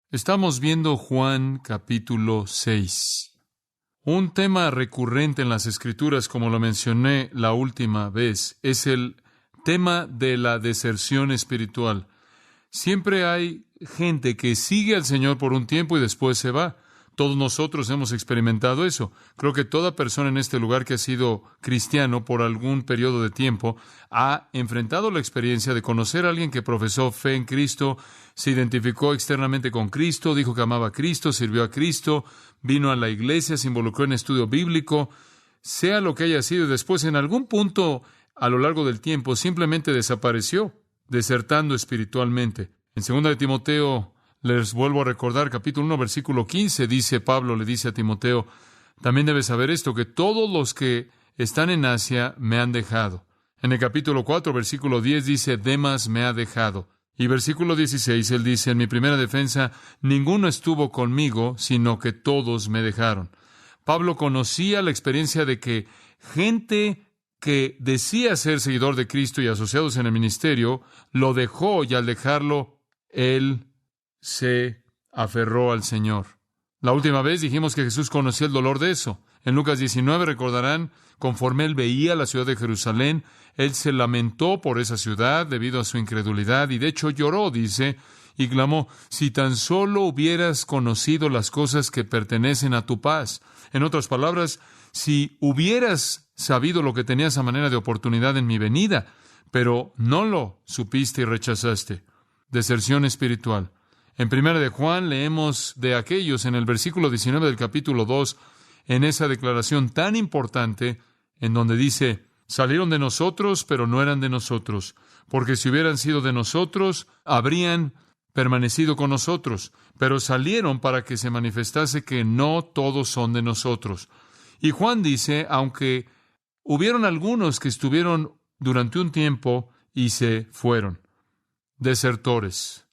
Estamos viendo Juan capítulo 6. Un tema recurrente en las Escrituras, como lo mencioné la última vez, es el tema de la deserción espiritual. Siempre hay gente que sigue al Señor por un tiempo y después se va. Todos nosotros hemos experimentado eso. Creo que toda persona en este lugar que ha sido cristiano por algún periodo de tiempo ha enfrentado la experiencia de conocer a alguien que profesó fe en Cristo, se identificó externamente con Cristo, dijo que amaba a Cristo, sirvió a Cristo, vino a la iglesia, se involucró en estudio bíblico, sea lo que haya sido, y después en algún punto a lo largo del tiempo simplemente desapareció, desertando espiritualmente. En 2 de Timoteo, les vuelvo a recordar, capítulo 1, versículo 15, Pablo le dice a Timoteo, también debes saber esto, que todos los que están en Asia me han dejado. En el capítulo 4, versículo 10 dice, Demas me ha dejado. Y versículo 16, él dice, en mi primera defensa, ninguno estuvo conmigo, sino que todos me dejaron. Pablo conocía la experiencia de que gente que decía ser seguidor de Cristo y asociados en el ministerio, lo dejó, y al dejarlo, él se aferró al Señor. La última vez dijimos que Jesús conocía el dolor de eso. En Lucas 19 recordarán, conforme él veía la ciudad de Jerusalén, él se lamentó por esa ciudad debido a su incredulidad y de hecho lloró, dice, y clamó, si tan solo hubieras conocido las cosas que pertenecen a tu paz. En otras palabras, si hubieras sabido lo que tenías a manera de oportunidad en mi venida, pero no lo supiste y rechazaste. Deserción espiritual. En 1 de Juan leemos de aquellos en el versículo 19 del capítulo 2, en esa declaración tan importante, en donde dice, salieron de nosotros, pero no eran de nosotros, porque si hubieran sido de nosotros, habrían permanecido con nosotros, pero salieron para que se manifestase que no todos son de nosotros. Y Juan dice, aunque hubieron algunos que estuvieron durante un tiempo y se fueron, desertores.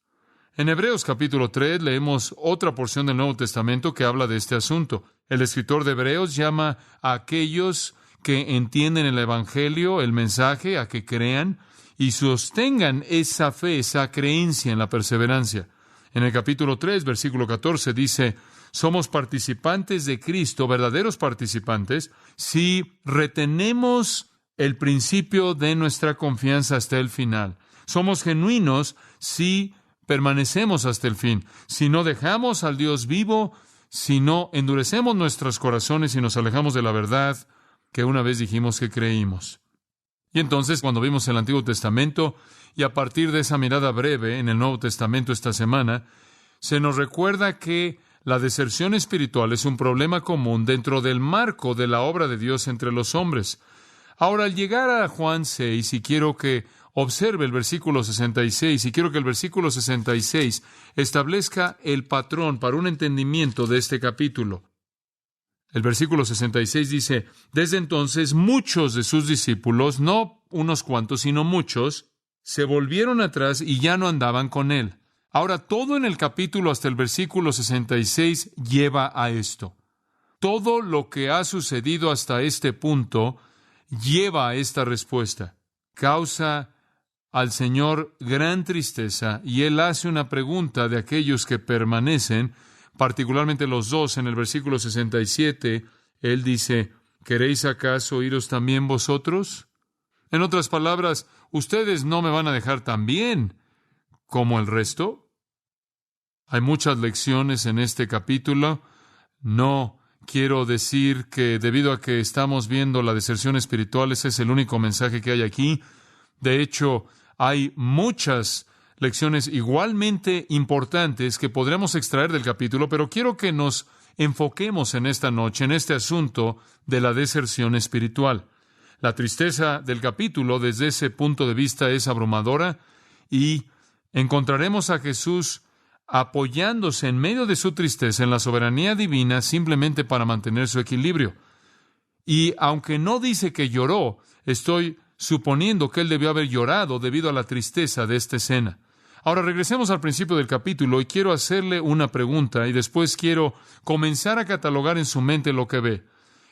En Hebreos capítulo 3 leemos otra porción del Nuevo Testamento que habla de este asunto. El escritor de Hebreos llama a aquellos que entienden el Evangelio, el mensaje, a que crean y sostengan esa fe, esa creencia en la perseverancia. En el capítulo 3, versículo 14 dice, somos participantes de Cristo, verdaderos participantes, si retenemos el principio de nuestra confianza hasta el final. Somos genuinos si permanecemos hasta el fin, si no dejamos al Dios vivo, si no endurecemos nuestros corazones y nos alejamos de la verdad que una vez dijimos que creímos. Y entonces, cuando vimos el Antiguo Testamento, y a partir de esa mirada breve en el Nuevo Testamento esta semana, se nos recuerda que la deserción espiritual es un problema común dentro del marco de la obra de Dios entre los hombres. Ahora, al llegar a Juan 6, y quiero que observe el versículo 66, y quiero que el versículo 66 establezca el patrón para un entendimiento de este capítulo. El versículo 66 dice, desde entonces muchos de sus discípulos, no unos cuantos, sino muchos, se volvieron atrás y ya no andaban con él. Ahora, todo en el capítulo hasta el versículo 66 lleva a esto. Todo lo que ha sucedido hasta este punto lleva a esta respuesta. Causa al Señor gran tristeza, y Él hace una pregunta de aquellos que permanecen, particularmente los dos en el versículo 67, Él dice, ¿queréis acaso iros también vosotros? En otras palabras, ¿ustedes no me van a dejar tan bien como el resto? Hay muchas lecciones en este capítulo. No quiero decir que debido a que estamos viendo la deserción espiritual, ese es el único mensaje que hay aquí. De hecho, hay muchas lecciones igualmente importantes que podremos extraer del capítulo, pero quiero que nos enfoquemos en esta noche, en este asunto de la deserción espiritual. La tristeza del capítulo desde ese punto de vista es abrumadora y encontraremos a Jesús apoyándose en medio de su tristeza en la soberanía divina simplemente para mantener su equilibrio. Y aunque no dice que lloró, estoy suponiendo que él debió haber llorado debido a la tristeza de esta escena. Ahora regresemos al principio del capítulo y quiero hacerle una pregunta y después quiero comenzar a catalogar en su mente lo que ve.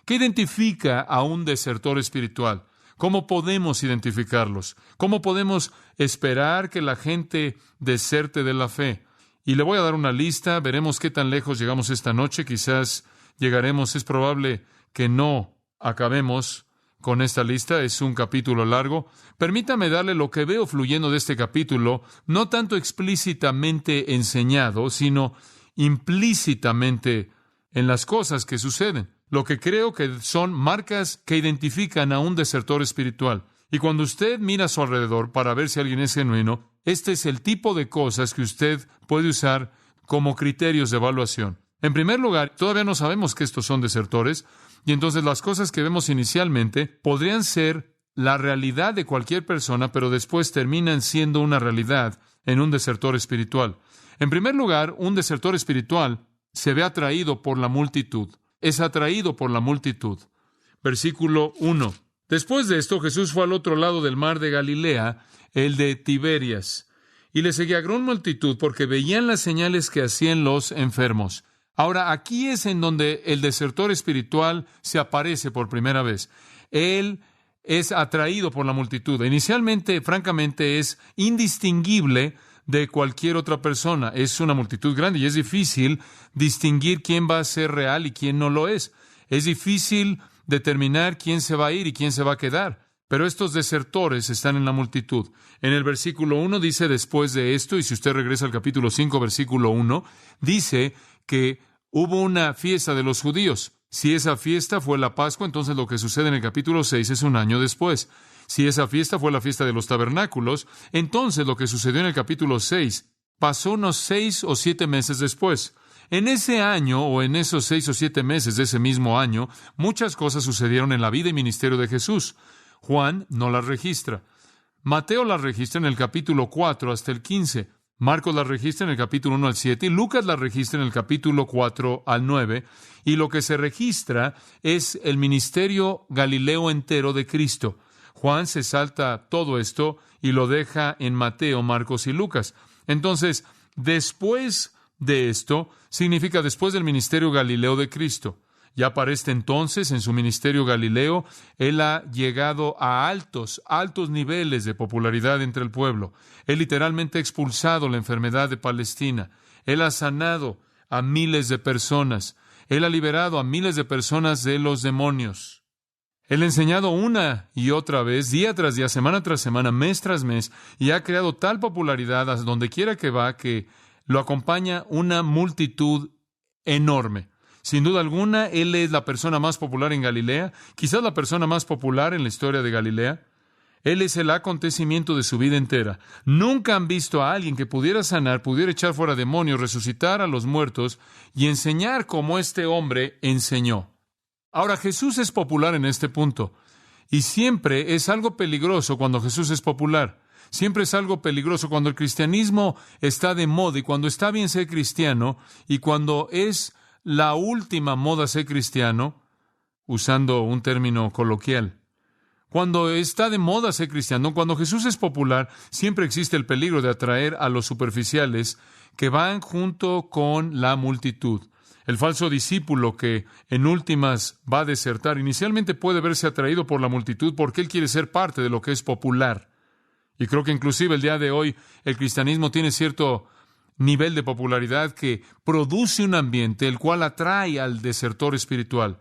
¿Qué identifica a un desertor espiritual? ¿Cómo podemos identificarlos? ¿Cómo podemos esperar que la gente deserte de la fe? Y le voy a dar una lista, veremos qué tan lejos llegamos esta noche, quizás llegaremos, es probable que no acabemos con esta lista, es un capítulo largo. Permítame darle lo que veo fluyendo de este capítulo, no tanto explícitamente enseñado, sino implícitamente en las cosas que suceden. Lo que creo que son marcas que identifican a un desertor espiritual. Y cuando usted mira a su alrededor para ver si alguien es genuino, este es el tipo de cosas que usted puede usar como criterios de evaluación. En primer lugar, todavía no sabemos que estos son desertores, y entonces las cosas que vemos inicialmente podrían ser la realidad de cualquier persona, pero después terminan siendo una realidad en un desertor espiritual. En primer lugar, un desertor espiritual se ve atraído por la multitud. Es atraído por la multitud. Versículo 1. Después de esto, Jesús fue al otro lado del mar de Galilea, el de Tiberias, y le seguía gran multitud porque veían las señales que hacían los enfermos. Ahora, aquí es en donde el desertor espiritual se aparece por primera vez. Él es atraído por la multitud. Inicialmente, francamente, es indistinguible de cualquier otra persona. Es una multitud grande y es difícil distinguir quién va a ser real y quién no lo es. Es difícil determinar quién se va a ir y quién se va a quedar. Pero estos desertores están en la multitud. En el versículo 1 dice después de esto, y si usted regresa al capítulo 5, versículo 1, dice que hubo una fiesta de los judíos. Si esa fiesta fue la Pascua, entonces lo que sucede en el capítulo 6 es un año después. Si esa fiesta fue la fiesta de los tabernáculos, entonces lo que sucedió en el capítulo 6 pasó unos 6 o 7 meses después. En ese año, o en esos 6 o 7 meses de ese mismo año, muchas cosas sucedieron en la vida y ministerio de Jesús. Juan no las registra. Mateo las registra en el capítulo 4 hasta el 15. Marcos las registra en el capítulo 1 al 7 y Lucas las registra en el capítulo 4 al 9. Y lo que se registra es el ministerio galileo entero de Cristo. Juan se salta todo esto y lo deja en Mateo, Marcos y Lucas. Entonces, después de esto, significa después del ministerio galileo de Cristo. Ya para este entonces, en su ministerio galileo, Él ha llegado a altos niveles de popularidad entre el pueblo. Él literalmente ha expulsado la enfermedad de Palestina. Él ha sanado a miles de personas. Él ha liberado a miles de personas de los demonios. Él ha enseñado una y otra vez, día tras día, semana tras semana, mes tras mes, y ha creado tal popularidad a donde quiera que va que lo acompaña una multitud enorme. Sin duda alguna, Él es la persona más popular en Galilea, quizás la persona más popular en la historia de Galilea. Él es el acontecimiento de su vida entera. Nunca han visto a alguien que pudiera sanar, pudiera echar fuera demonios, resucitar a los muertos y enseñar como este hombre enseñó. Ahora, Jesús es popular en este punto, y siempre es algo peligroso cuando Jesús es popular. Siempre es algo peligroso cuando el cristianismo está de moda y cuando está bien ser cristiano y cuando es la última moda ser cristiano, usando un término coloquial. Cuando está de moda ser cristiano, cuando Jesús es popular, siempre existe el peligro de atraer a los superficiales que van junto con la multitud. El falso discípulo que en últimas va a desertar, inicialmente puede verse atraído por la multitud porque él quiere ser parte de lo que es popular. Y creo que inclusive el día de hoy el cristianismo tiene cierto nivel de popularidad que produce un ambiente el cual atrae al desertor espiritual.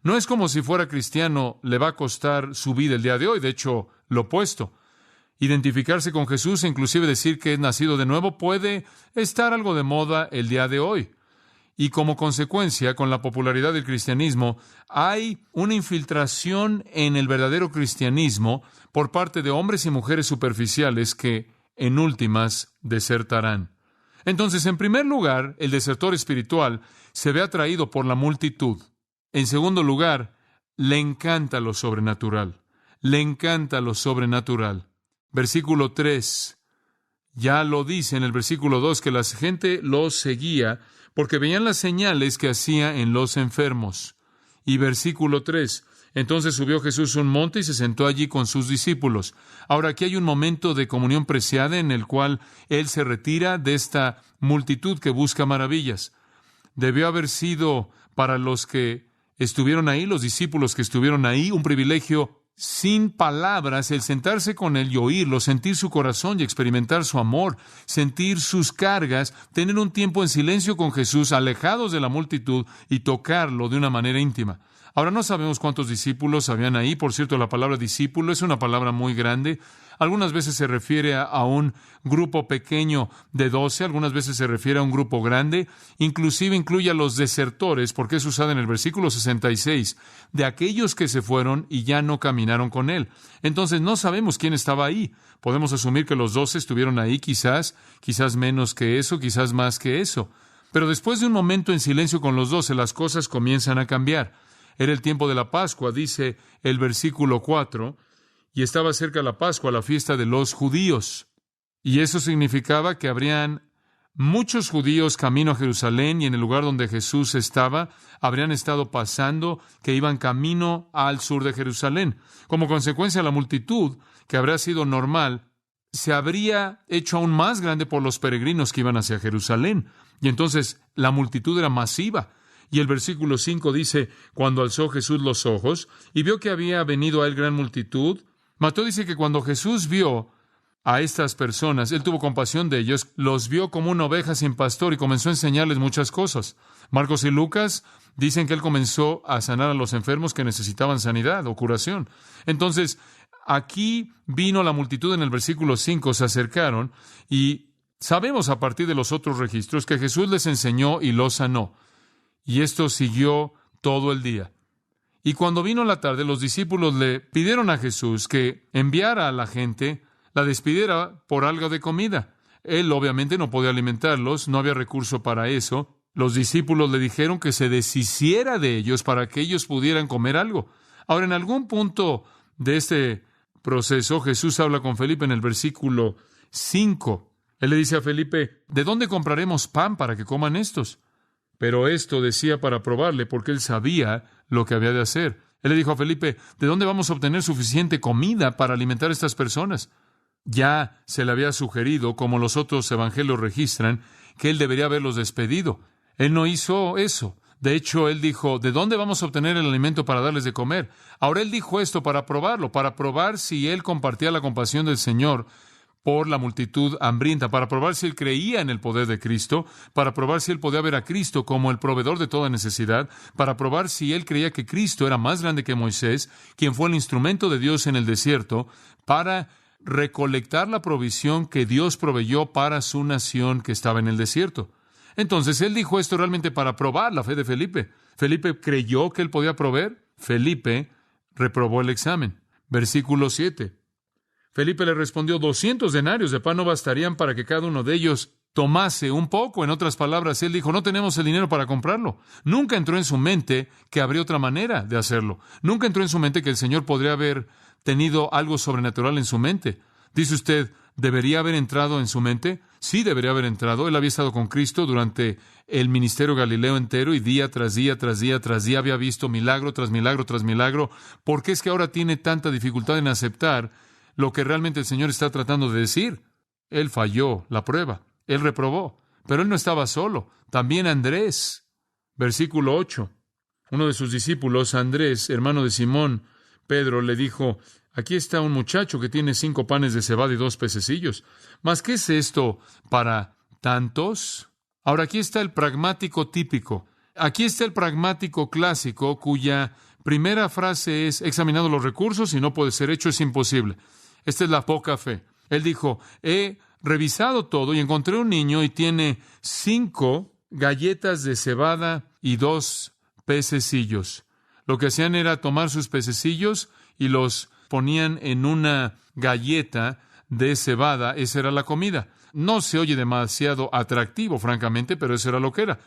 No es como si fuera cristiano le va a costar su vida el día de hoy, de hecho, lo opuesto. Identificarse con Jesús e inclusive decir que es nacido de nuevo puede estar algo de moda el día de hoy. Y como consecuencia, con la popularidad del cristianismo, hay una infiltración en el verdadero cristianismo por parte de hombres y mujeres superficiales que, en últimas, desertarán. Entonces, en primer lugar, el desertor espiritual se ve atraído por la multitud. En segundo lugar, le encanta lo sobrenatural. Le encanta lo sobrenatural. Versículo 3. Ya lo dice en el versículo 2 que la gente los seguía porque veían las señales que hacía en los enfermos. Y versículo 3. Entonces subió Jesús a un monte y se sentó allí con sus discípulos. Ahora aquí hay un momento de comunión preciada en el cual Él se retira de esta multitud que busca maravillas. Debió haber sido para los que estuvieron ahí, los discípulos que estuvieron ahí, un privilegio sin palabras, el sentarse con Él y oírlo, sentir su corazón y experimentar su amor, sentir sus cargas, tener un tiempo en silencio con Jesús, alejados de la multitud y tocarlo de una manera íntima. Ahora, no sabemos cuántos discípulos habían ahí. Por cierto, la palabra discípulo es una palabra muy grande. Algunas veces se refiere a un grupo pequeño de 12, algunas veces se refiere a un grupo grande, inclusive incluye a los desertores, porque es usada en el versículo 66, de aquellos que se fueron y ya no caminaron con Él. Entonces, no sabemos quién estaba ahí. Podemos asumir que los 12 estuvieron ahí, quizás menos que eso, quizás más que eso. Pero después de un momento en silencio con los 12, las cosas comienzan a cambiar. Era el tiempo de la Pascua, dice el versículo 4, y estaba cerca la Pascua, la fiesta de los judíos. Y eso significaba que habrían muchos judíos camino a Jerusalén, y en el lugar donde Jesús estaba, habrían estado pasando, que iban camino al sur de Jerusalén. Como consecuencia, la multitud, que habría sido normal, se habría hecho aún más grande por los peregrinos que iban hacia Jerusalén. Y entonces la multitud era masiva. Y el versículo 5 dice, cuando alzó Jesús los ojos y vio que había venido a él gran multitud. Mateo dice que cuando Jesús vio a estas personas, Él tuvo compasión de ellos, los vio como una oveja sin pastor y comenzó a enseñarles muchas cosas. Marcos y Lucas dicen que Él comenzó a sanar a los enfermos que necesitaban sanidad o curación. Entonces, aquí vino la multitud en el versículo 5, se acercaron y sabemos a partir de los otros registros que Jesús les enseñó y los sanó. Y esto siguió todo el día. Y cuando vino la tarde, los discípulos le pidieron a Jesús que enviara a la gente, la despidiera por algo de comida. Él obviamente no podía alimentarlos, no había recurso para eso. Los discípulos le dijeron que se deshiciera de ellos para que ellos pudieran comer algo. Ahora, en algún punto de este proceso, Jesús habla con Felipe en el versículo 5. Él le dice a Felipe, ¿de dónde compraremos pan para que coman estos? Pero esto decía para probarle, porque él sabía lo que había de hacer. Él le dijo a Felipe, ¿de dónde vamos a obtener suficiente comida para alimentar a estas personas? Ya se le había sugerido, como los otros evangelios registran, que él debería haberlos despedido. Él no hizo eso. De hecho, él dijo, ¿de dónde vamos a obtener el alimento para darles de comer? Ahora él dijo esto para probarlo, para probar si él compartía la compasión del Señor por la multitud hambrienta, para probar si él creía en el poder de Cristo, para probar si él podía ver a Cristo como el proveedor de toda necesidad, para probar si él creía que Cristo era más grande que Moisés, quien fue el instrumento de Dios en el desierto, para recolectar la provisión que Dios proveyó para su nación que estaba en el desierto. Entonces, él dijo esto realmente para probar la fe de Felipe. Felipe creyó que él podía proveer. Felipe reprobó el examen. Versículo 7. Felipe le respondió, 200 denarios de pan no bastarían para que cada uno de ellos tomase un poco. En otras palabras, él dijo, no tenemos el dinero para comprarlo. Nunca entró en su mente que habría otra manera de hacerlo. Nunca entró en su mente que el Señor podría haber tenido algo sobrenatural en su mente. Dice usted, ¿debería haber entrado en su mente? Sí, debería haber entrado. Él había estado con Cristo durante el ministerio Galileo entero y día tras día, tras día, tras día había visto milagro tras milagro tras milagro. ¿Por qué es que ahora tiene tanta dificultad en aceptar lo que realmente el Señor está tratando de decir? Él falló la prueba. Él reprobó. Pero él no estaba solo. También Andrés. Versículo 8. Uno de sus discípulos, Andrés, hermano de Simón, Pedro, le dijo, aquí está un muchacho que tiene 5 panes de cebada y 2 pececillos. ¿Mas qué es esto para tantos? Ahora, aquí está el pragmático típico. Aquí está el pragmático clásico, cuya primera frase es, he examinado los recursos y no puede ser hecho, es imposible. Esta es la poca fe. Él dijo, he revisado todo y encontré un niño y tiene 5 galletas de cebada y 2 pececillos. Lo que hacían era tomar sus pececillos y los ponían en una galleta de cebada. Esa era la comida. No se oye demasiado atractivo, francamente, pero eso era lo que era.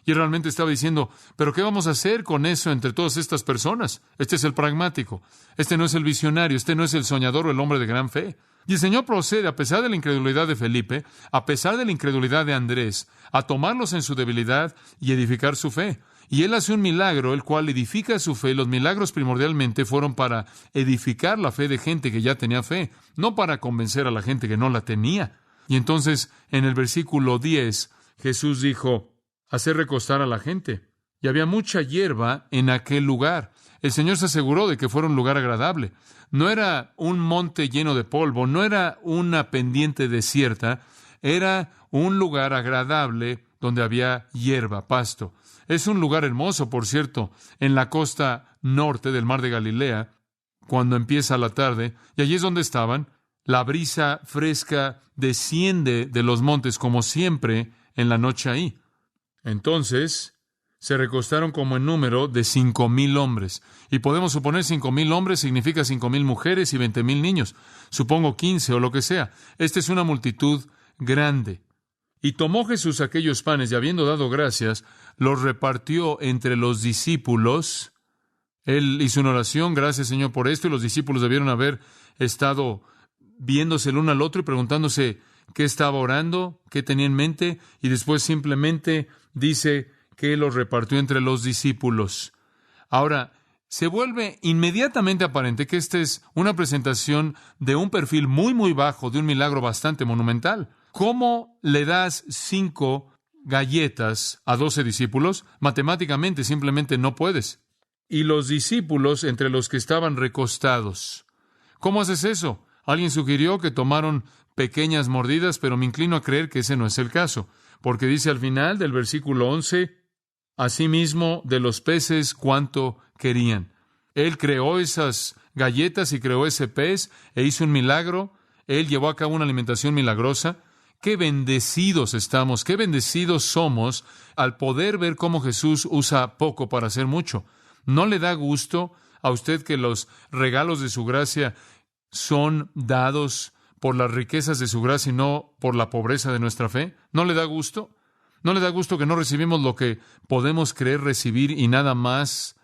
Y realmente estaba diciendo, ¿pero qué vamos a hacer con eso entre todas estas personas? Este es el pragmático. Este no es el visionario. Este no es el soñador o el hombre de gran fe. Y el Señor procede, a pesar de la incredulidad de Felipe, a pesar de la incredulidad de Andrés, a tomarlos en su debilidad y edificar su fe. Y Él hace un milagro, el cual edifica su fe. Los milagros primordialmente fueron para edificar la fe de gente que ya tenía fe, no para convencer a la gente que no la tenía. Y entonces, en el versículo 10, Jesús dijo, hacer recostar a la gente. y había mucha hierba en aquel lugar. El Señor se aseguró de que fuera un lugar agradable. No era un monte lleno de polvo, no era una pendiente desierta, era un lugar agradable donde había hierba, pasto. Es un lugar hermoso, por cierto, en la costa norte del mar de Galilea, cuando empieza la tarde, y allí es donde estaban. La brisa fresca desciende de los montes, como siempre, en la noche ahí. Entonces, se recostaron como en número de 5,000 hombres. Y podemos suponer 5,000 hombres significa 5,000 mujeres y 20,000 niños. Supongo 15 o lo que sea. Esta es una multitud grande. Y tomó Jesús aquellos panes y habiendo dado gracias, los repartió entre los discípulos. Él hizo una oración, gracias Señor por esto, y los discípulos debieron haber estado viéndose el uno al otro y preguntándose qué estaba orando, qué tenía en mente, y después simplemente dice que los repartió entre los discípulos. Ahora, se vuelve inmediatamente aparente que esta es una presentación de un perfil muy, muy bajo, de un milagro bastante monumental. ¿Cómo le das 5 galletas a 12 discípulos? Matemáticamente simplemente no puedes. Y los discípulos entre los que estaban recostados. ¿Cómo haces eso? Alguien sugirió que tomaron pequeñas mordidas, pero me inclino a creer que ese no es el caso, porque dice al final del versículo 11, asimismo de los peces cuánto querían. Él creó esas galletas y creó ese pez e hizo un milagro. Él llevó a cabo una alimentación milagrosa. Qué bendecidos estamos, qué bendecidos somos al poder ver cómo Jesús usa poco para hacer mucho. ¿No le da gusto a usted que los regalos de su gracia son dados por las riquezas de su gracia y no por la pobreza de nuestra fe? ¿No le da gusto? ¿No le da gusto que no recibimos lo que podemos creer recibir y nada más?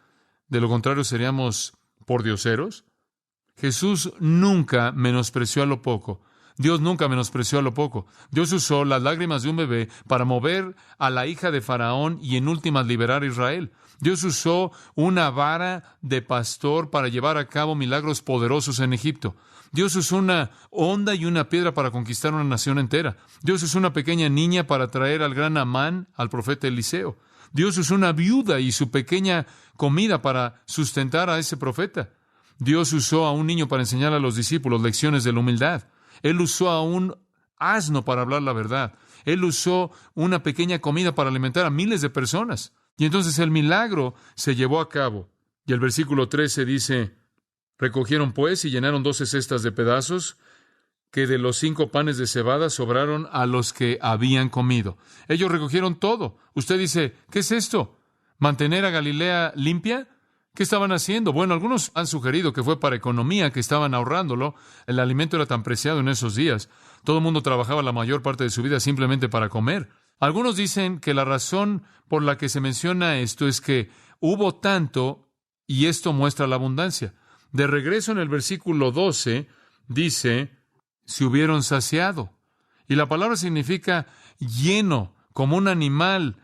De lo contrario, seríamos pordioseros. Jesús nunca menospreció a lo poco. Dios nunca menospreció a lo poco. Dios usó las lágrimas de un bebé para mover a la hija de Faraón y en últimas liberar a Israel. Dios usó una vara de pastor para llevar a cabo milagros poderosos en Egipto. Dios usó una honda y una piedra para conquistar una nación entera. Dios usó una pequeña niña para traer al gran Amán, al profeta Eliseo. Dios usó una viuda y su pequeña comida para sustentar a ese profeta. Dios usó a un niño para enseñar a los discípulos lecciones de la humildad. Él usó a un asno para hablar la verdad. Él usó una pequeña comida para alimentar a miles de personas. Y entonces el milagro se llevó a cabo. Y el versículo 13 dice, recogieron pues y llenaron 12 cestas de pedazos que de los 5 panes de cebada sobraron a los que habían comido. Ellos recogieron todo. Usted dice, ¿qué es esto? ¿Mantener a Galilea limpia? ¿Qué estaban haciendo? Bueno, algunos han sugerido que fue para economía, que estaban ahorrándolo. El alimento era tan preciado en esos días. Todo el mundo trabajaba la mayor parte de su vida simplemente para comer. Algunos dicen que la razón por la que se menciona esto es que hubo tanto y esto muestra la abundancia. De regreso en el versículo 12 dice, se hubieron saciado. Y la palabra significa lleno, como un animal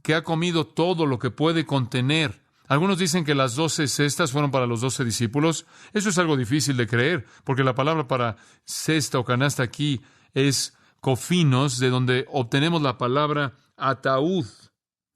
que ha comido todo lo que puede contener. Algunos dicen que las 12 cestas fueron para los 12 discípulos. Eso es algo difícil de creer, porque la palabra para cesta o canasta aquí es cofinos, de donde obtenemos la palabra ataúd.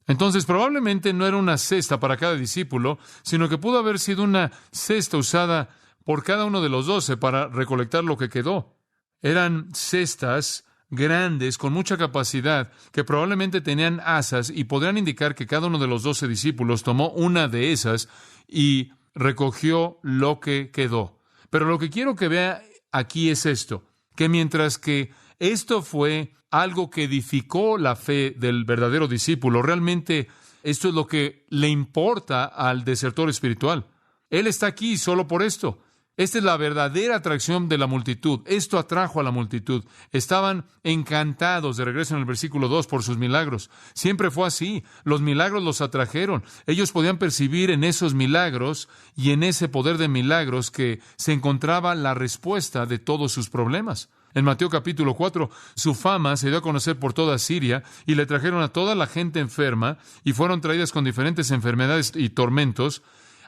Entonces, probablemente no era una cesta para cada discípulo, sino que pudo haber sido una cesta usada por cada uno de los 12 para recolectar lo que quedó. Eran cestas grandes, con mucha capacidad, que probablemente tenían asas y podrían indicar que cada uno de los 12 discípulos tomó una de esas y recogió lo que quedó. Pero lo que quiero que vea aquí es esto, que mientras que esto fue algo que edificó la fe del verdadero discípulo, realmente esto es lo que le importa al desertor espiritual. Él está aquí solo por esto. Esta es la verdadera atracción de la multitud. Esto atrajo a la multitud. Estaban encantados, de regreso en el versículo 2, por sus milagros. Siempre fue así. Los milagros los atrajeron. Ellos podían percibir en esos milagros y en ese poder de milagros que se encontraba la respuesta de todos sus problemas. En Mateo capítulo 4, su fama se dio a conocer por toda Siria y le trajeron a toda la gente enferma y fueron traídas con diferentes enfermedades y tormentos,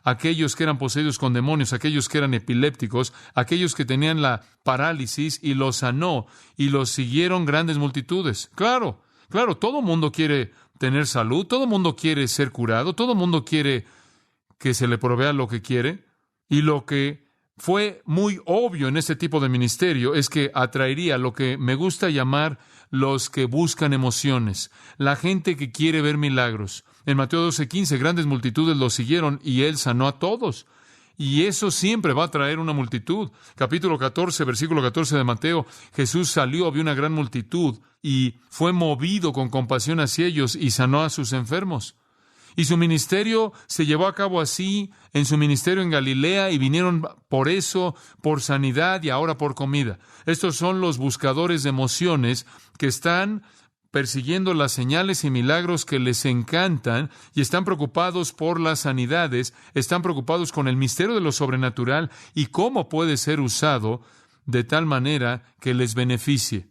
aquellos que eran poseídos con demonios, aquellos que eran epilépticos, aquellos que tenían la parálisis, y los sanó, y los siguieron grandes multitudes. Claro, todo mundo quiere tener salud, todo el mundo quiere ser curado, todo el mundo quiere que se le provea lo que quiere. Y lo que fue muy obvio en este tipo de ministerio es que atraería lo que me gusta llamar los que buscan emociones, la gente que quiere ver milagros. En Mateo 12:15, grandes multitudes lo siguieron y Él sanó a todos. Y eso siempre va a atraer una multitud. Capítulo 14, versículo 14 de Mateo, Jesús salió, vio una gran multitud y fue movido con compasión hacia ellos y sanó a sus enfermos. Y su ministerio se llevó a cabo así, en su ministerio en Galilea, y vinieron por eso, por sanidad y ahora por comida. Estos son los buscadores de emociones que están persiguiendo las señales y milagros que les encantan y están preocupados por las sanidades, están preocupados con el misterio de lo sobrenatural y cómo puede ser usado de tal manera que les beneficie.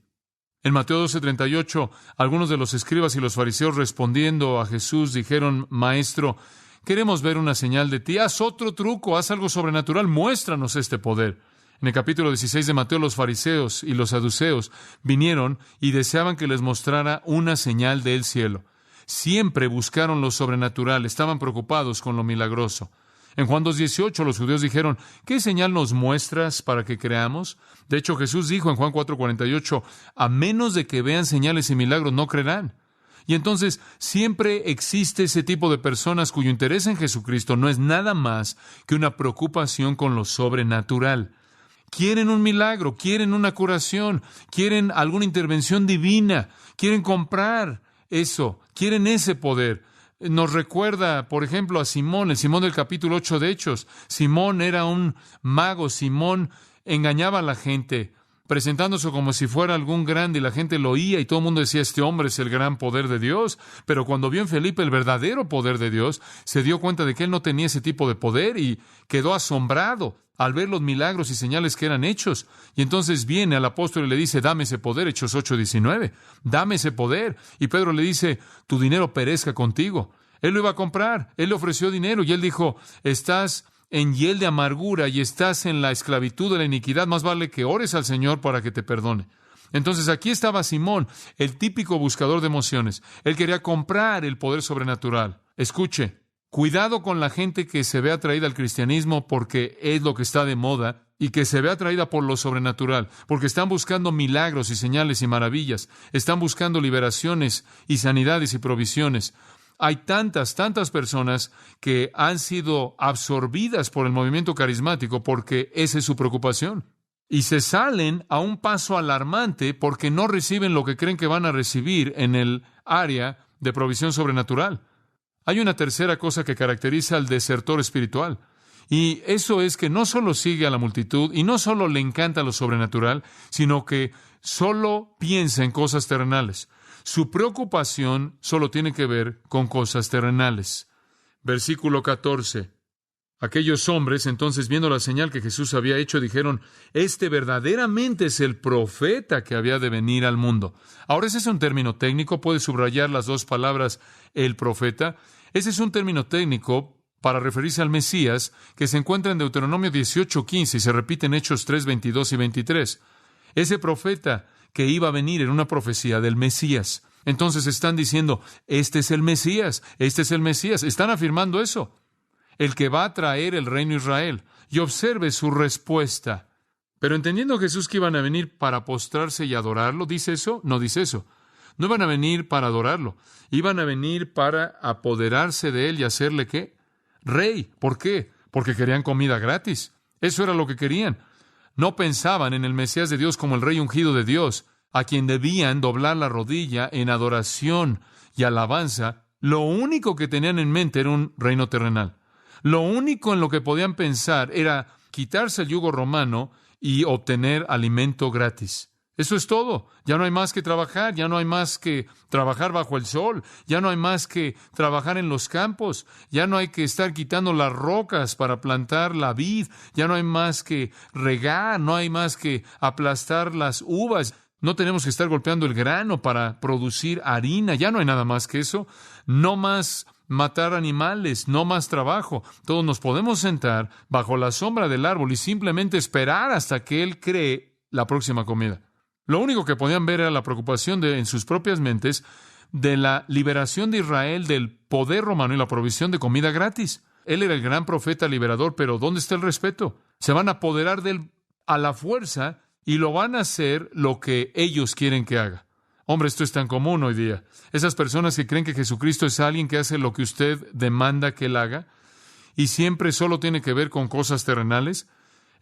En Mateo 12:38, algunos de los escribas y los fariseos respondiendo a Jesús dijeron: Maestro, queremos ver una señal de ti. Haz otro truco, haz algo sobrenatural, muéstranos este poder. En el capítulo 16 de Mateo, los fariseos y los saduceos vinieron y deseaban que les mostrara una señal del cielo. Siempre buscaron lo sobrenatural, estaban preocupados con lo milagroso. En Juan 2:18 los judíos dijeron: ¿qué señal nos muestras para que creamos? De hecho, Jesús dijo en Juan 4:48, a menos de que vean señales y milagros, no creerán. Y entonces siempre existe ese tipo de personas cuyo interés en Jesucristo no es nada más que una preocupación con lo sobrenatural. Quieren un milagro, quieren una curación, quieren alguna intervención divina, quieren comprar eso, quieren ese poder. Nos recuerda, por ejemplo, a Simón, el Simón del capítulo 8 de Hechos. Simón era un mago, Simón engañaba a la gente, presentándose como si fuera algún grande, y la gente lo oía y todo el mundo decía: este hombre es el gran poder de Dios. Pero cuando vio en Felipe el verdadero poder de Dios, se dio cuenta de que él no tenía ese tipo de poder y quedó asombrado al ver los milagros y señales que eran hechos. Y entonces viene al apóstol y le dice: dame ese poder, Hechos 8:19, dame ese poder. Y Pedro le dice: tu dinero perezca contigo. Él lo iba a comprar, él le ofreció dinero y él dijo: estás en hiel de amargura y estás en la esclavitud de la iniquidad, más vale que ores al Señor para que te perdone. Entonces aquí estaba Simón, el típico buscador de emociones. Él quería comprar el poder sobrenatural. Escuche, cuidado con la gente que se ve atraída al cristianismo porque es lo que está de moda y que se ve atraída por lo sobrenatural, porque están buscando milagros y señales y maravillas, están buscando liberaciones y sanidades y provisiones. Hay tantas personas que han sido absorbidas por el movimiento carismático porque esa es su preocupación. Y se salen a un paso alarmante porque no reciben lo que creen que van a recibir en el área de provisión sobrenatural. Hay una tercera cosa que caracteriza al desertor espiritual, y eso es que no solo sigue a la multitud y no solo le encanta lo sobrenatural, sino que solo piensa en cosas terrenales. Su preocupación solo tiene que ver con cosas terrenales. Versículo 14. Aquellos hombres, entonces, viendo la señal que Jesús había hecho, dijeron: este verdaderamente es el profeta que había de venir al mundo. Ahora, ese es un término técnico. Puede subrayar las dos palabras, el profeta. Ese es un término técnico para referirse al Mesías, que se encuentra en Deuteronomio 18:15 y se repite en Hechos 3:22 y 23. Ese profeta que iba a venir era una profecía del Mesías. Entonces están diciendo: este es el Mesías, este es el Mesías. Están afirmando eso, el que va a traer el reino a Israel. Y observe su respuesta. Pero entendiendo Jesús que iban a venir para postrarse y adorarlo, ¿dice eso? No dice eso. No iban a venir para adorarlo. Iban a venir para apoderarse de él y hacerle, ¿qué? Rey. ¿Por qué? Porque querían comida gratis. Eso era lo que querían. No pensaban en el Mesías de Dios como el rey ungido de Dios, a quien debían doblar la rodilla en adoración y alabanza. Lo único que tenían en mente era un reino terrenal. Lo único en lo que podían pensar era quitarse el yugo romano y obtener alimento gratis. Eso es todo. Ya no hay más que trabajar, ya no hay más que trabajar bajo el sol, ya no hay más que trabajar en los campos, ya no hay que estar quitando las rocas para plantar la vid, ya no hay más que regar, no hay más que aplastar las uvas, no tenemos que estar golpeando el grano para producir harina, ya no hay nada más que eso, no más matar animales, no más trabajo. Todos nos podemos sentar bajo la sombra del árbol y simplemente esperar hasta que Él cree la próxima comida. Lo único que podían ver era la preocupación en sus propias mentes de la liberación de Israel del poder romano y la provisión de comida gratis. Él era el gran profeta liberador, pero ¿dónde está el respeto? Se van a apoderar de él a la fuerza y lo van a hacer lo que ellos quieren que haga. Hombre, esto es tan común hoy día. Esas personas que creen que Jesucristo es alguien que hace lo que usted demanda que él haga y siempre solo tiene que ver con cosas terrenales.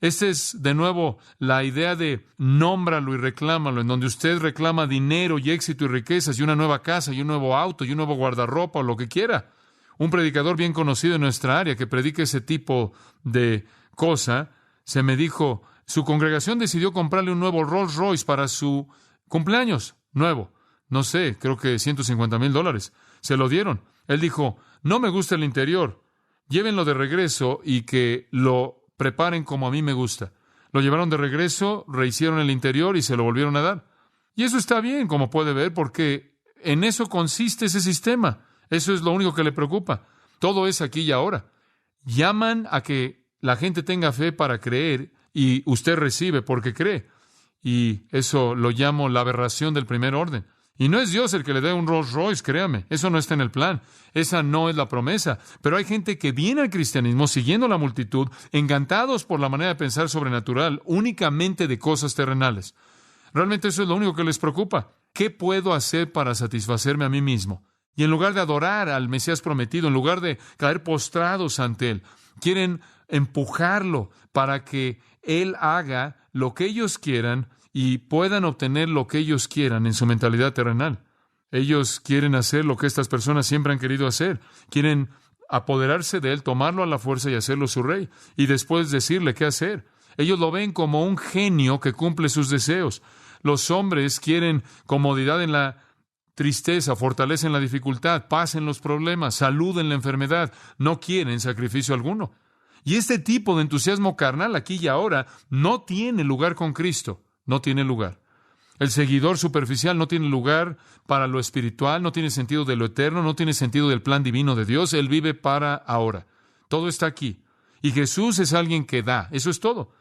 Esta es, de nuevo, la idea de nómbralo y reclámalo, en donde usted reclama dinero y éxito y riquezas y una nueva casa y un nuevo auto y un nuevo guardarropa o lo que quiera. Un predicador bien conocido en nuestra área que predica ese tipo de cosa, se me dijo, su congregación decidió comprarle un nuevo Rolls Royce para su cumpleaños nuevo. No sé, creo que $150,000. Se lo dieron. Él dijo, no me gusta el interior. Llévenlo de regreso y que lo preparen como a mí me gusta. Lo llevaron de regreso, rehicieron el interior y se lo volvieron a dar. Y eso está bien, como puede ver, porque en eso consiste ese sistema. Eso es lo único que le preocupa. Todo es aquí y ahora. Llaman a que la gente tenga fe para creer y usted recibe porque cree. Y eso lo llamo la aberración del primer orden. Y no es Dios el que le dé un Rolls Royce, créame. Eso no está en el plan. Esa no es la promesa. Pero hay gente que viene al cristianismo siguiendo la multitud, encantados por la manera de pensar sobrenatural, únicamente de cosas terrenales. Realmente eso es lo único que les preocupa. ¿Qué puedo hacer para satisfacerme a mí mismo? Y en lugar de adorar al Mesías prometido, en lugar de caer postrados ante Él, quieren empujarlo para que Él haga lo que ellos quieran y puedan obtener lo que ellos quieran en su mentalidad terrenal. Ellos quieren hacer lo que estas personas siempre han querido hacer. Quieren apoderarse de Él, tomarlo a la fuerza y hacerlo su rey, y después decirle qué hacer. Ellos lo ven como un genio que cumple sus deseos. Los hombres quieren comodidad en la tristeza, fortaleza en la dificultad, paz en los problemas, salud en la enfermedad. No quieren sacrificio alguno. Y este tipo de entusiasmo carnal aquí y ahora no tiene lugar con Cristo. No tiene lugar. El seguidor superficial no tiene lugar para lo espiritual, no tiene sentido de lo eterno, no tiene sentido del plan divino de Dios. Él vive para ahora. Todo está aquí. Y Jesús es alguien que da. Eso es todo.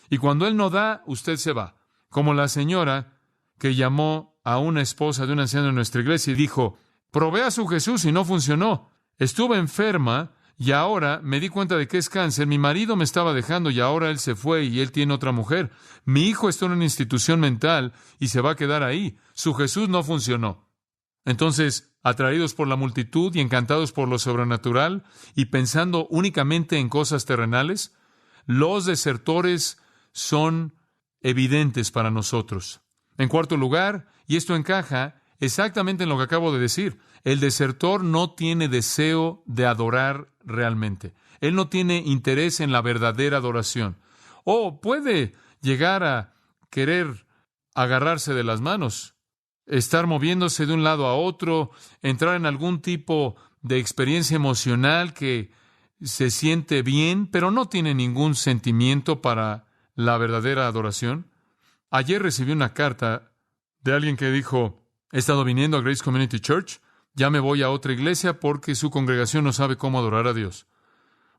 Y cuando Él no da, usted se va. Como la señora que llamó a una esposa de un anciano en nuestra iglesia y dijo, probé a su Jesús y no funcionó. Estuve enferma y ahora me di cuenta de que es cáncer. Mi marido me estaba dejando y ahora él se fue y él tiene otra mujer. Mi hijo está en una institución mental y se va a quedar ahí. Su Jesús no funcionó. Entonces, atraídos por la multitud y encantados por lo sobrenatural y pensando únicamente en cosas terrenales, los desertores son evidentes para nosotros. En cuarto lugar, y esto encaja exactamente en lo que acabo de decir, el desertor no tiene deseo de adorar realmente. Él no tiene interés en la verdadera adoración. O puede llegar a querer agarrarse de las manos, estar moviéndose de un lado a otro, entrar en algún tipo de experiencia emocional que se siente bien, pero no tiene ningún sentimiento para la verdadera adoración. Ayer recibí una carta de alguien que dijo, he estado viniendo a Grace Community Church, ya me voy a otra iglesia porque su congregación no sabe cómo adorar a Dios.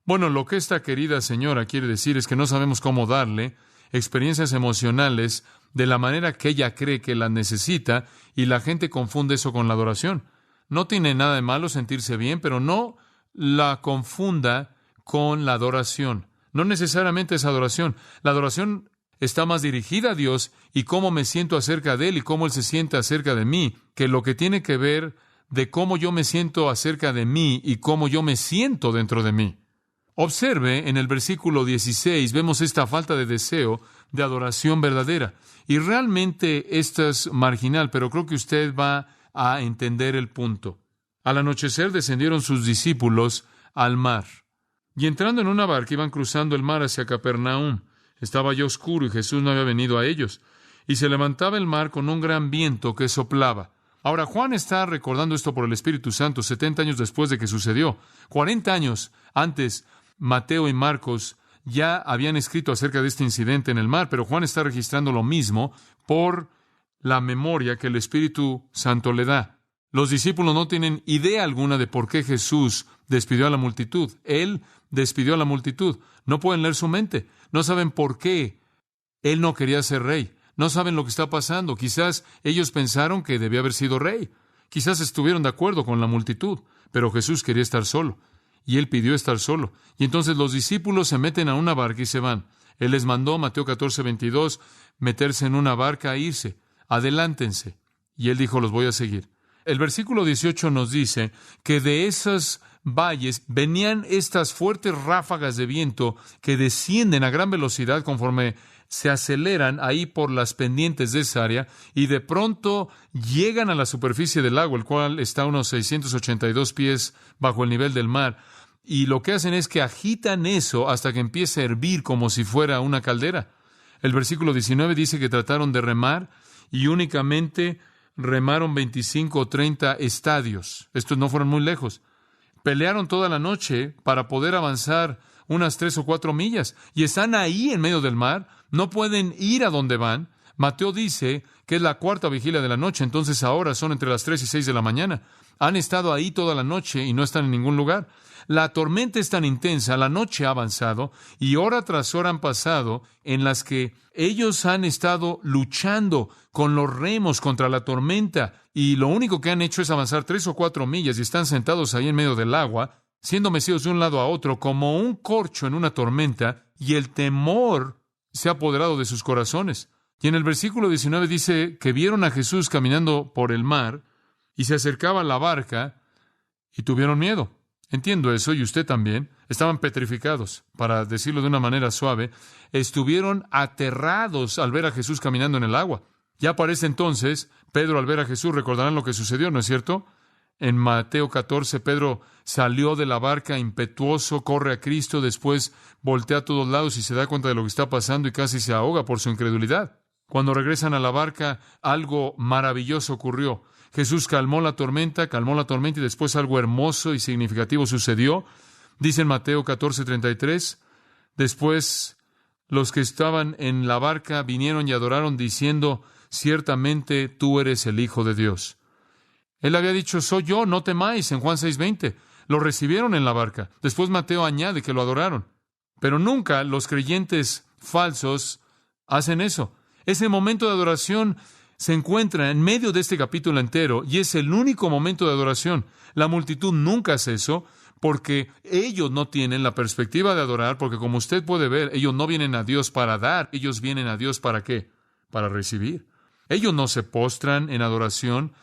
Bueno, lo que esta querida señora quiere decir es que no sabemos cómo darle experiencias emocionales de la manera que ella cree que las necesita y la gente confunde eso con la adoración. No tiene nada de malo sentirse bien, pero no la confunda con la adoración. No necesariamente es adoración. La adoración está más dirigida a Dios y cómo me siento acerca de Él y cómo Él se siente acerca de mí, que lo que tiene que ver de cómo yo me siento acerca de mí y cómo yo me siento dentro de mí. Observe, en el versículo 16, vemos esta falta de deseo de adoración verdadera. Y realmente esto es marginal, pero creo que usted va a entender el punto. Al anochecer descendieron sus discípulos al mar. Y entrando en una barca iban cruzando el mar hacia Capernaum. Estaba ya oscuro y Jesús no había venido a ellos. Y se levantaba el mar con un gran viento que soplaba. Ahora, Juan está recordando esto por el Espíritu Santo 70 años después de que sucedió. 40 años antes, Mateo y Marcos ya habían escrito acerca de este incidente en el mar, pero Juan está registrando lo mismo por la memoria que el Espíritu Santo le da. Los discípulos no tienen idea alguna de por qué Jesús despidió a la multitud. Él despidió a la multitud. No pueden leer su mente. No saben por qué Él no quería ser rey. No saben lo que está pasando. Quizás ellos pensaron que debía haber sido rey. Quizás estuvieron de acuerdo con la multitud, pero Jesús quería estar solo, y Él pidió estar solo. Y entonces los discípulos se meten a una barca y se van. Él les mandó, Mateo 14:22, meterse en una barca e irse. Adelántense. Y Él dijo, los voy a seguir. El versículo 18 nos dice que de esos valles venían estas fuertes ráfagas de viento que descienden a gran velocidad conforme se aceleran ahí por las pendientes de esa área y de pronto llegan a la superficie del lago, el cual está a unos 682 pies bajo el nivel del mar. Y lo que hacen es que agitan eso hasta que empieza a hervir como si fuera una caldera. El versículo 19 dice que trataron de remar y únicamente remaron 25 o 30 estadios. Estos no fueron muy lejos. Pelearon toda la noche para poder avanzar unas 3 o 4 millas. Y están ahí en medio del mar. No pueden ir a donde van. Mateo dice que es la cuarta vigilia de la noche. Entonces ahora son entre las 3 y 6 de la mañana. Han estado ahí toda la noche y no están en ningún lugar. La tormenta es tan intensa, la noche ha avanzado y hora tras hora han pasado en las que ellos han estado luchando con los remos contra la tormenta y lo único que han hecho es avanzar 3 o 4 millas y están sentados ahí en medio del agua, siendo mecidos de un lado a otro como un corcho en una tormenta, y el temor se ha apoderado de sus corazones. Y en el versículo 19 dice que vieron a Jesús caminando por el mar y se acercaba a la barca y tuvieron miedo. Entiendo eso, y usted también. Estaban petrificados, para decirlo de una manera suave. Estuvieron aterrados al ver a Jesús caminando en el agua. Ya parece entonces, Pedro al ver a Jesús, recordarán lo que sucedió, ¿no es cierto? En Mateo 14, Pedro salió de la barca impetuoso, corre a Cristo, después voltea a todos lados y se da cuenta de lo que está pasando y casi se ahoga por su incredulidad. Cuando regresan a la barca, algo maravilloso ocurrió. Jesús calmó la tormenta y después algo hermoso y significativo sucedió. Dice en Mateo 14:33, después los que estaban en la barca vinieron y adoraron diciendo, ciertamente tú eres el Hijo de Dios. Él había dicho, soy yo, no temáis, en Juan 6:20. Lo recibieron en la barca. Después Mateo añade que lo adoraron. Pero nunca los creyentes falsos hacen eso. Ese momento de adoración se encuentra en medio de este capítulo entero y es el único momento de adoración. La multitud nunca hace eso porque ellos no tienen la perspectiva de adorar, porque como usted puede ver, ellos no vienen a Dios para dar, ellos vienen a Dios ¿para qué? Para recibir. Ellos no se postran en adoración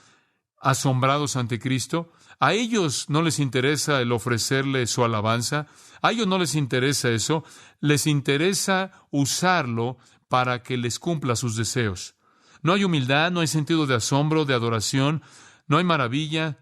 asombrados ante Cristo. A ellos no les interesa el ofrecerle su alabanza. A ellos no les interesa eso. Les interesa usarlo para que les cumpla sus deseos. No hay humildad, no hay sentido de asombro, de adoración, no hay maravilla,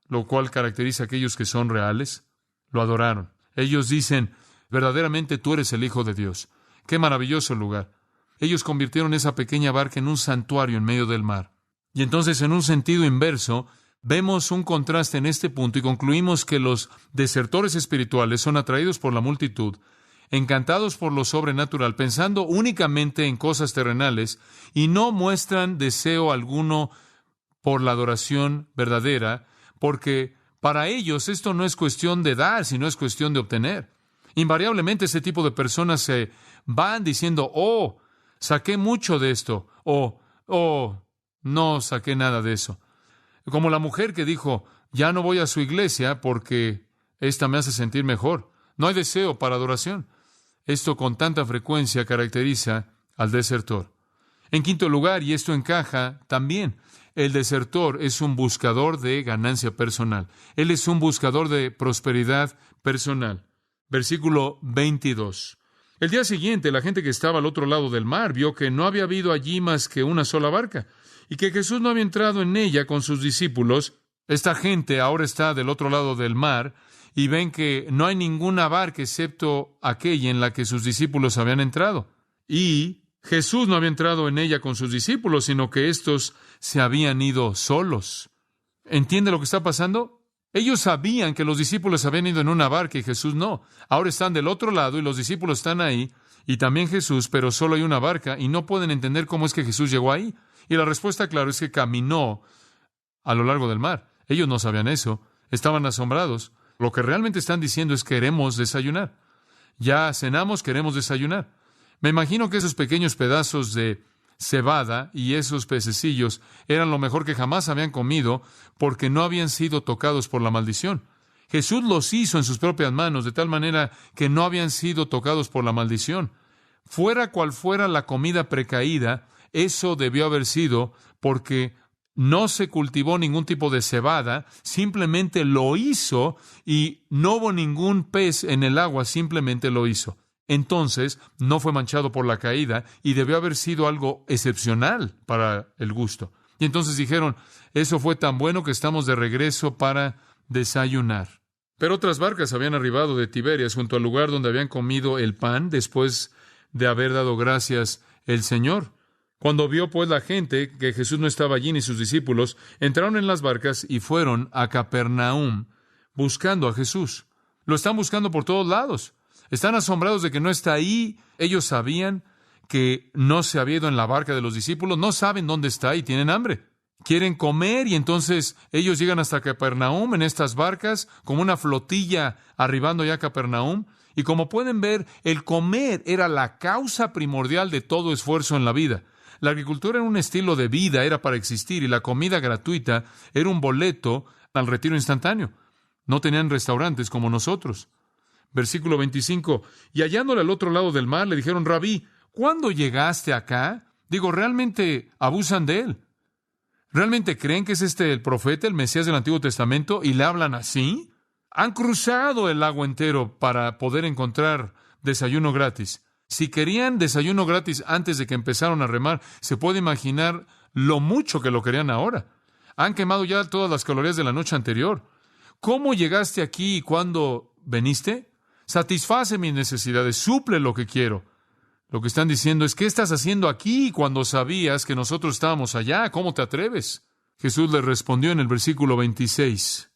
lo cual caracteriza a aquellos que son reales. Lo adoraron. Ellos dicen, verdaderamente tú eres el Hijo de Dios. ¡Qué maravilloso lugar! Ellos convirtieron esa pequeña barca en un santuario en medio del mar. Y entonces, en un sentido inverso, vemos un contraste en este punto y concluimos que los desertores espirituales son atraídos por la multitud, encantados por lo sobrenatural, pensando únicamente en cosas terrenales y no muestran deseo alguno por la adoración verdadera, porque para ellos esto no es cuestión de dar, sino es cuestión de obtener. Invariablemente ese tipo de personas se van diciendo, oh, saqué mucho de esto, o, oh, no saqué nada de eso. Como la mujer que dijo, ya no voy a su iglesia porque esta me hace sentir mejor. No hay deseo para adoración. Esto con tanta frecuencia caracteriza al desertor. En quinto lugar, y esto encaja también, el desertor es un buscador de ganancia personal. Él es un buscador de prosperidad personal. Versículo 22. El día siguiente, la gente que estaba al otro lado del mar vio que no había habido allí más que una sola barca y que Jesús no había entrado en ella con sus discípulos. Esta gente ahora está del otro lado del mar y ven que no hay ninguna barca excepto aquella en la que sus discípulos habían entrado. Y Jesús no había entrado en ella con sus discípulos, sino que éstos se habían ido solos. ¿Entiende lo que está pasando? Ellos sabían que los discípulos habían ido en una barca y Jesús no. Ahora están del otro lado y los discípulos están ahí, y también Jesús, pero solo hay una barca, y no pueden entender cómo es que Jesús llegó ahí. Y la respuesta, claro, es que caminó a lo largo del mar. Ellos no sabían eso. Estaban asombrados. Lo que realmente están diciendo es queremos desayunar. Ya cenamos, queremos desayunar. Me imagino que esos pequeños pedazos de cebada y esos pececillos eran lo mejor que jamás habían comido porque no habían sido tocados por la maldición. Jesús los hizo en sus propias manos, de tal manera que no habían sido tocados por la maldición. Fuera cual fuera la comida precaída, eso debió haber sido porque no se cultivó ningún tipo de cebada, simplemente lo hizo y no hubo ningún pez en el agua, simplemente lo hizo. Entonces, no fue manchado por la caída y debió haber sido algo excepcional para el gusto. Y entonces dijeron, eso fue tan bueno que estamos de regreso para desayunar. Pero otras barcas habían arribado de Tiberias junto al lugar donde habían comido el pan después de haber dado gracias el Señor. Cuando vio pues la gente que Jesús no estaba allí ni sus discípulos, entraron en las barcas y fueron a Capernaum buscando a Jesús. Lo están buscando por todos lados. Están asombrados de que no está ahí. Ellos sabían que no se había ido en la barca de los discípulos. No saben dónde está y tienen hambre. Quieren comer y entonces ellos llegan hasta Capernaum en estas barcas, como una flotilla arribando ya a Capernaum. Y como pueden ver, el comer era la causa primordial de todo esfuerzo en la vida. La agricultura era un estilo de vida, era para existir, y la comida gratuita era un boleto al retiro instantáneo. No tenían restaurantes como nosotros. Versículo 25. Y hallándole al otro lado del mar, le dijeron, Rabí, ¿cuándo llegaste acá? Realmente abusan de él. ¿Realmente creen que es el profeta, el Mesías del Antiguo Testamento, y le hablan así? Han cruzado el lago entero para poder encontrar desayuno gratis. Si querían desayuno gratis antes de que empezaron a remar, se puede imaginar lo mucho que lo querían ahora. Han quemado ya todas las calorías de la noche anterior. ¿Cómo llegaste aquí y cuándo veniste? Satisface mis necesidades, suple lo que quiero. Lo que están diciendo es, ¿qué estás haciendo aquí cuando sabías que nosotros estábamos allá? ¿Cómo te atreves? Jesús les respondió en el versículo 26.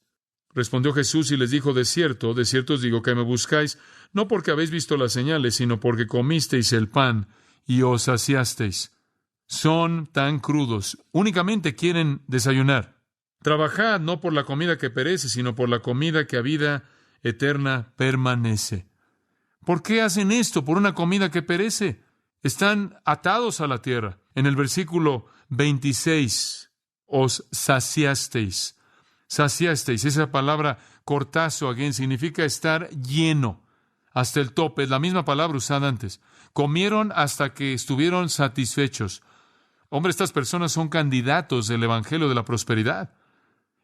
Respondió Jesús y les dijo, de cierto os digo que me buscáis, no porque habéis visto las señales, sino porque comisteis el pan y os saciasteis. Son tan crudos, únicamente quieren desayunar. Trabajad no por la comida que perece, sino por la comida que a vida eterna permanece. ¿Por qué hacen esto? Por una comida que perece. Están atados a la tierra. En el versículo 26, os saciasteis. Saciasteis, esa palabra cortazo, again, significa estar lleno hasta el tope. Es la misma palabra usada antes. Comieron hasta que estuvieron satisfechos. Hombre, estas personas son candidatos del Evangelio de la prosperidad.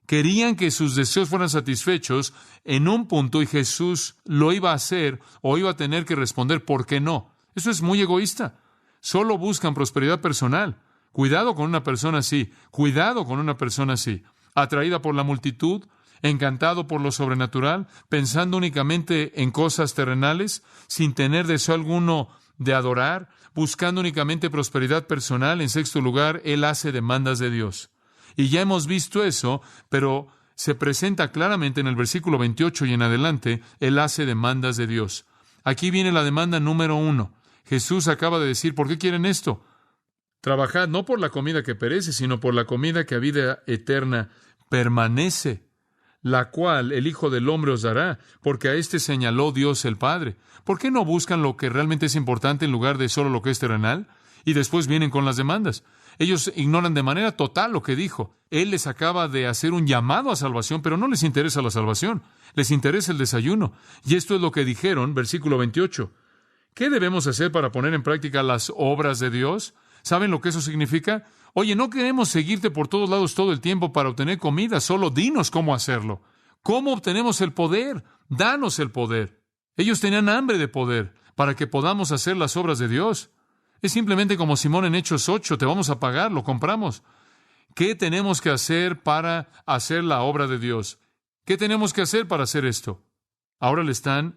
Querían que sus deseos fueran satisfechos en un punto y Jesús lo iba a hacer o iba a tener que responder, ¿por qué no? Eso es muy egoísta. Solo buscan prosperidad personal. Cuidado con una persona así. Cuidado con una persona así. Atraída por la multitud, encantado por lo sobrenatural, pensando únicamente en cosas terrenales, sin tener deseo alguno de adorar, buscando únicamente prosperidad personal. En sexto lugar, él hace demandas de Dios. Y ya hemos visto eso, pero se presenta claramente en el versículo 28 y en adelante, él hace demandas de Dios. Aquí viene la demanda número 1. Jesús acaba de decir, ¿por qué quieren esto? Trabajad no por la comida que perece, sino por la comida que a vida eterna permanece, la cual el Hijo del Hombre os dará, porque a éste señaló Dios el Padre. ¿Por qué no buscan lo que realmente es importante en lugar de solo lo que es terrenal? Y después vienen con las demandas. Ellos ignoran de manera total lo que dijo. Él les acaba de hacer un llamado a salvación, pero no les interesa la salvación. Les interesa el desayuno. Y esto es lo que dijeron, versículo 28. ¿Qué debemos hacer para poner en práctica las obras de Dios? ¿Saben lo que eso significa? Oye, no queremos seguirte por todos lados todo el tiempo para obtener comida. Solo dinos cómo hacerlo. ¿Cómo obtenemos el poder? Danos el poder. Ellos tenían hambre de poder para que podamos hacer las obras de Dios. Es simplemente como Simón en Hechos 8, te vamos a pagar, lo compramos. ¿Qué tenemos que hacer para hacer la obra de Dios? ¿Qué tenemos que hacer para hacer esto? Ahora le están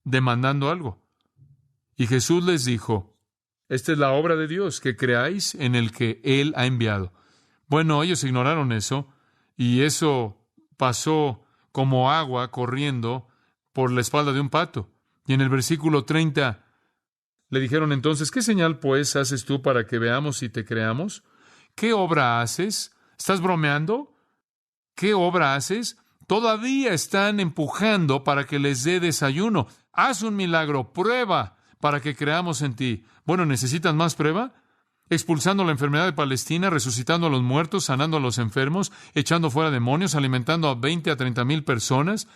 demandando algo. Y Jesús les dijo, esta es la obra de Dios, que creáis en el que Él ha enviado. Bueno, ellos ignoraron eso, y eso pasó como agua corriendo por la espalda de un pato. Y en el versículo 30, le dijeron entonces, ¿qué señal pues haces tú para que veamos y te creamos? ¿Qué obra haces? ¿Estás bromeando? ¿Qué obra haces? Todavía están empujando para que les dé desayuno. Haz un milagro, prueba para que creamos en ti. Bueno, ¿necesitan más prueba? expulsando la enfermedad de Palestina, resucitando a los muertos, sanando a los enfermos, echando fuera demonios, alimentando a 20 a 30,000 personas.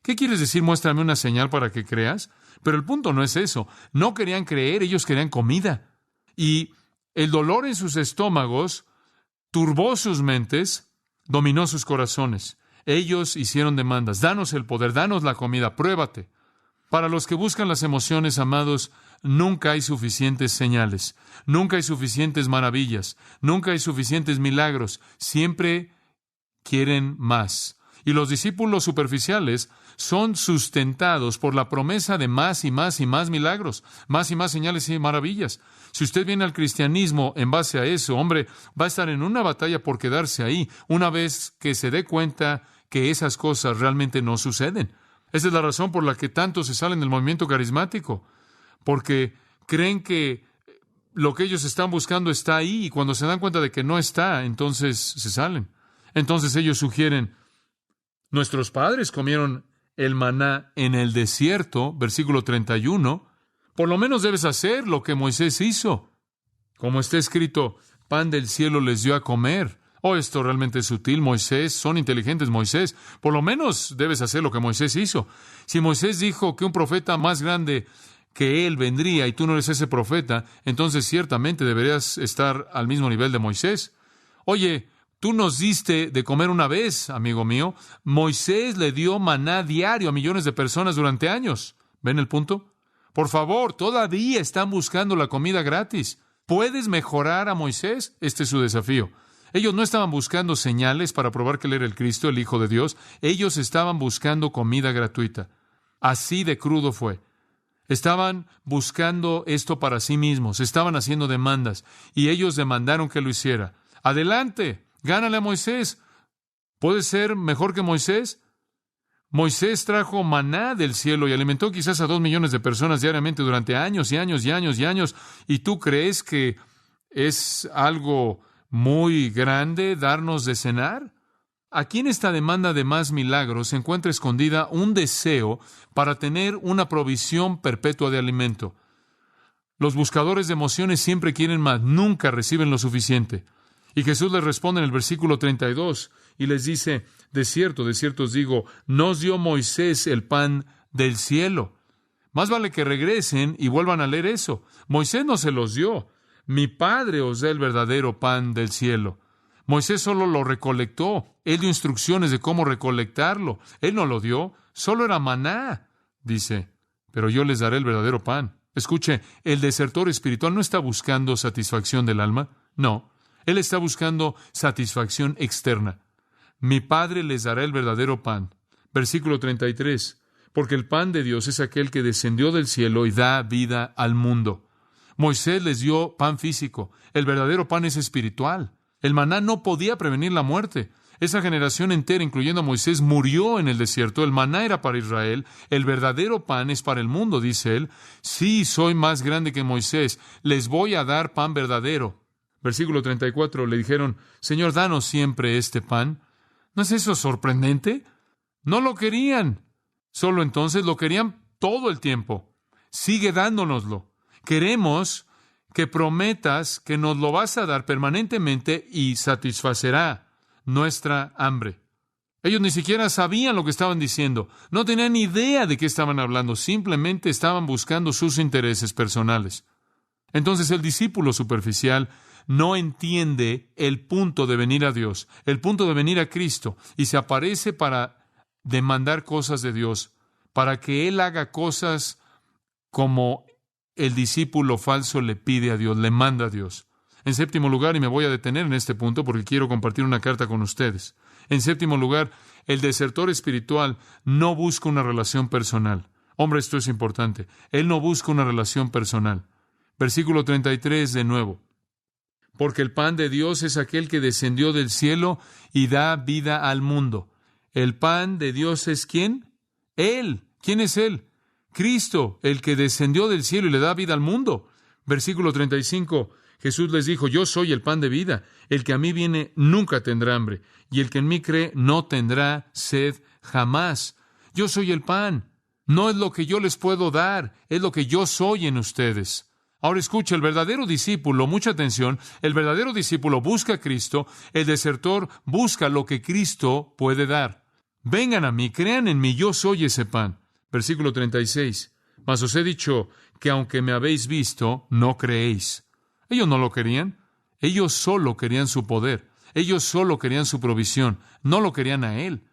¿Qué quieres decir? Muéstrame una señal para que creas. Pero el punto no es eso. No querían creer, ellos querían comida. Y el dolor en sus estómagos turbó sus mentes, dominó sus corazones. Ellos hicieron demandas. Danos el poder, danos la comida, pruébate. Para los que buscan las emociones, amados, nunca hay suficientes señales, nunca hay suficientes maravillas, nunca hay suficientes milagros. Siempre quieren más. Y los discípulos superficiales son sustentados por la promesa de más y más y más milagros, más y más señales y maravillas. Si usted viene al cristianismo en base a eso, hombre, va a estar en una batalla por quedarse ahí, una vez que se dé cuenta que esas cosas realmente no suceden. Esa es la razón por la que tantos se salen del movimiento carismático, porque creen que lo que ellos están buscando está ahí, y cuando se dan cuenta de que no está, entonces se salen. Entonces ellos sugieren: nuestros padres comieron el maná en el desierto, versículo 31. Por lo menos debes hacer lo que Moisés hizo. Como está escrito, pan del cielo les dio a comer. Oh, esto realmente es sutil, Moisés. Son inteligentes, Moisés. Por lo menos debes hacer lo que Moisés hizo. Si Moisés dijo que un profeta más grande que él vendría y tú no eres ese profeta, entonces ciertamente deberías estar al mismo nivel de Moisés. Oye, tú nos diste de comer una vez, amigo mío. Moisés le dio maná diario a millones de personas durante años. ¿Ven el punto? Por favor, todavía están buscando la comida gratis. ¿Puedes mejorar a Moisés? Este es su desafío. Ellos no estaban buscando señales para probar que él era el Cristo, el Hijo de Dios. Ellos estaban buscando comida gratuita. Así de crudo fue. Estaban buscando esto para sí mismos. Estaban haciendo demandas. Y ellos demandaron que lo hiciera. Adelante. Gánale a Moisés. ¿Puedes ser mejor que Moisés? Moisés trajo maná del cielo y alimentó quizás a 2 millones de personas diariamente durante años y años y años y años. ¿Y tú crees que es algo muy grande darnos de cenar? Aquí en esta demanda de más milagros se encuentra escondida un deseo para tener una provisión perpetua de alimento. Los buscadores de emociones siempre quieren más, nunca reciben lo suficiente. Y Jesús les responde en el versículo 32 y les dice: de cierto os digo, no os dio Moisés el pan del cielo. Más vale que regresen y vuelvan a leer eso. Moisés no se los dio. Mi Padre os da el verdadero pan del cielo. Moisés solo lo recolectó. Él dio instrucciones de cómo recolectarlo. Él no lo dio. Solo era maná. Dice: pero yo les daré el verdadero pan. Escuche, el desertor espiritual no está buscando satisfacción del alma. No. Él está buscando satisfacción externa. Mi Padre les dará el verdadero pan. Versículo 33. Porque el pan de Dios es aquel que descendió del cielo y da vida al mundo. Moisés les dio pan físico. El verdadero pan es espiritual. El maná no podía prevenir la muerte. Esa generación entera, incluyendo a Moisés, murió en el desierto. El maná era para Israel. El verdadero pan es para el mundo, dice él. Sí, soy más grande que Moisés. Les voy a dar pan verdadero. Versículo 34. Le dijeron: Señor, danos siempre este pan. ¿No es eso sorprendente? No lo querían. Solo entonces lo querían todo el tiempo. Sigue dándonoslo. Queremos que prometas que nos lo vas a dar permanentemente y satisfacerá nuestra hambre. Ellos ni siquiera sabían lo que estaban diciendo. No tenían ni idea de qué estaban hablando. Simplemente estaban buscando sus intereses personales. Entonces el discípulo superficial no entiende el punto de venir a Dios, el punto de venir a Cristo, y se aparece para demandar cosas de Dios, para que Él haga cosas como el discípulo falso le pide a Dios, le manda a Dios. En séptimo lugar, y me voy a detener en este punto porque quiero compartir una carta con ustedes. En séptimo lugar, el desertor espiritual no busca una relación personal. Hombre, esto es importante. Él no busca una relación personal. Versículo 33 de nuevo. Porque el pan de Dios es aquel que descendió del cielo y da vida al mundo. ¿El pan de Dios es quién? Él. ¿Quién es Él? Cristo, el que descendió del cielo y le da vida al mundo. Versículo 35. Jesús les dijo: yo soy el pan de vida. El que a mí viene nunca tendrá hambre, y el que en mí cree no tendrá sed jamás. Yo soy el pan. No es lo que yo les puedo dar, es lo que yo soy en ustedes. Ahora escucha, el verdadero discípulo, mucha atención, el verdadero discípulo busca a Cristo, el desertor busca lo que Cristo puede dar. Vengan a mí, crean en mí, yo soy ese pan. Versículo 36. Mas os he dicho que aunque me habéis visto, no creéis. Ellos no lo querían. Ellos solo querían su poder. Ellos solo querían su provisión. No lo querían a Él.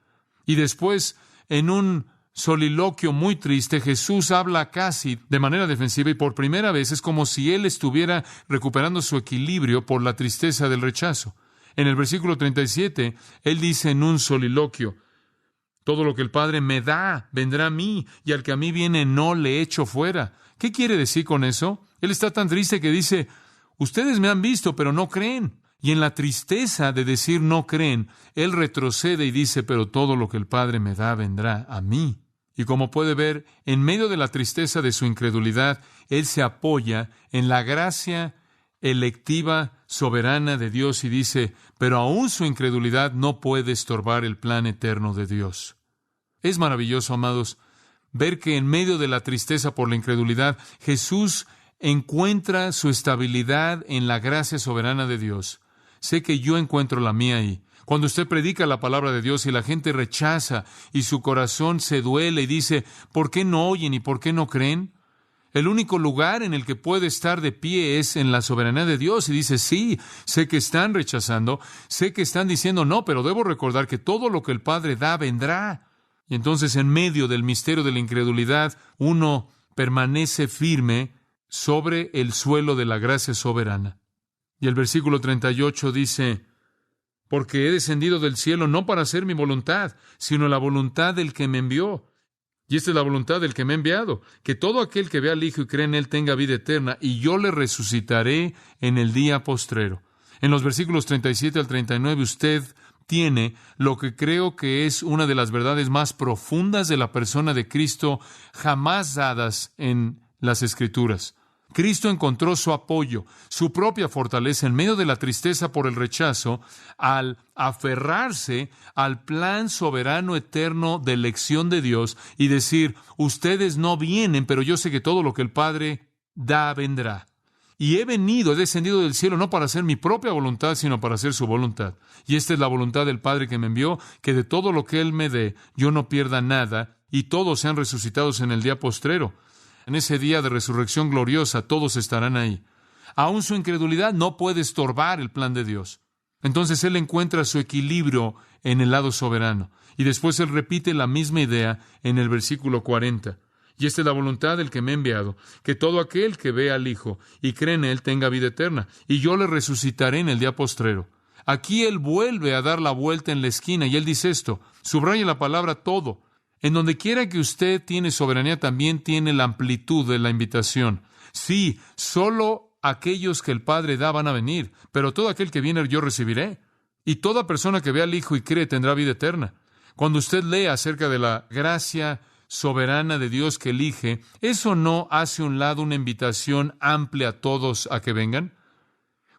Y después, en un soliloquio muy triste, Jesús habla casi de manera defensiva y por primera vez es como si Él estuviera recuperando su equilibrio por la tristeza del rechazo. En el versículo 37, Él dice en un soliloquio, todo lo que el Padre me da vendrá a mí, y al que a mí viene no le echo fuera. ¿Qué quiere decir con eso? Él está tan triste que dice, ustedes me han visto, pero no creen. Y en la tristeza de decir no creen, Él retrocede y dice, pero todo lo que el Padre me da vendrá a mí. Y como puede ver, en medio de la tristeza de su incredulidad, Él se apoya en la gracia electiva, soberana de Dios y dice, pero aún su incredulidad no puede estorbar el plan eterno de Dios. Es maravilloso, amados, ver que en medio de la tristeza por la incredulidad, Jesús encuentra su estabilidad en la gracia soberana de Dios. Sé que yo encuentro la mía ahí. Cuando usted predica la palabra de Dios y la gente rechaza y su corazón se duele y dice, ¿por qué no oyen y por qué no creen? El único lugar en el que puede estar de pie es en la soberanía de Dios. Y dice, sí, sé que están rechazando, sé que están diciendo no, pero debo recordar que todo lo que el Padre da vendrá. Y entonces en medio del misterio de la incredulidad, uno permanece firme sobre el suelo de la gracia soberana. Y el versículo 38 dice, porque he descendido del cielo no para hacer mi voluntad, sino la voluntad del que me envió. Y esta es la voluntad del que me ha enviado, que todo aquel que vea al Hijo y cree en Él tenga vida eterna, y yo le resucitaré en el día postrero. En los versículos 37 al 39 usted tiene lo que creo que es una de las verdades más profundas de la persona de Cristo jamás dadas en las Escrituras. Cristo encontró su apoyo, su propia fortaleza en medio de la tristeza por el rechazo, al aferrarse al plan soberano eterno de elección de Dios y decir, ustedes no vienen, pero yo sé que todo lo que el Padre da vendrá. Y he descendido del cielo no para hacer mi propia voluntad, sino para hacer su voluntad. Y esta es la voluntad del Padre que me envió, que de todo lo que Él me dé, yo no pierda nada, y todos sean resucitados en el día postrero. En ese día de resurrección gloriosa, todos estarán ahí. Aún su incredulidad no puede estorbar el plan de Dios. Entonces Él encuentra su equilibrio en el lado soberano. Y después Él repite la misma idea en el versículo 40. Y esta es la voluntad del que me ha enviado, que todo aquel que vea al Hijo y cree en Él tenga vida eterna, y yo le resucitaré en el día postrero. Aquí Él vuelve a dar la vuelta en la esquina, y Él dice esto, subraya la palabra todo. En donde quiera que usted tiene soberanía, también tiene la amplitud de la invitación. Sí, solo aquellos que el Padre da van a venir, pero todo aquel que viene yo recibiré. Y toda persona que vea al Hijo y cree tendrá vida eterna. Cuando usted lee acerca de la gracia soberana de Dios que elige, ¿eso no hace a un lado una invitación amplia a todos a que vengan?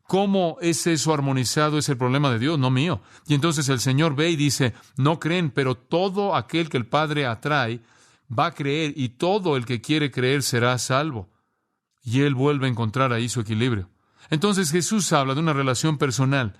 ¿Cómo es eso armonizado? Es el problema de Dios, no mío. Y entonces el Señor ve y dice, no creen, pero todo aquel que el Padre atrae va a creer, y todo el que quiere creer será salvo. Y Él vuelve a encontrar ahí su equilibrio. Entonces Jesús habla de una relación personal.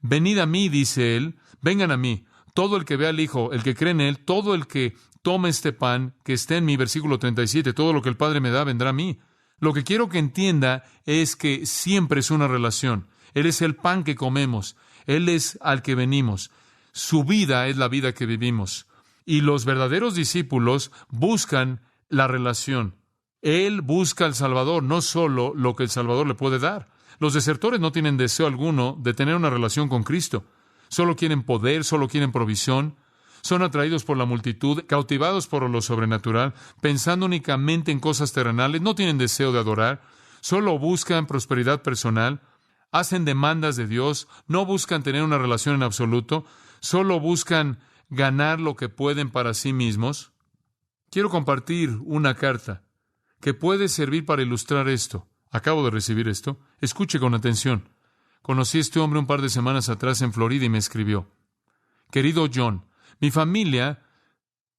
Venid a mí, dice Él, vengan a mí. Todo el que vea al Hijo, el que cree en Él, todo el que tome este pan, que esté en mi versículo 37, todo lo que el Padre me da vendrá a mí. Lo que quiero que entienda es que siempre es una relación. Él es el pan que comemos. Él es al que venimos. Su vida es la vida que vivimos. Y los verdaderos discípulos buscan la relación. Él busca al Salvador, no solo lo que el Salvador le puede dar. Los desertores no tienen deseo alguno de tener una relación con Cristo. Solo quieren poder, solo quieren provisión. Son atraídos por la multitud, cautivados por lo sobrenatural, pensando únicamente en cosas terrenales, no tienen deseo de adorar, solo buscan prosperidad personal, hacen demandas de Dios, no buscan tener una relación en absoluto, solo buscan ganar lo que pueden para sí mismos. Quiero compartir una carta que puede servir para ilustrar esto. Acabo de recibir esto. Escuche con atención. Conocí a este hombre un par de semanas atrás en Florida y me escribió: querido John, mi familia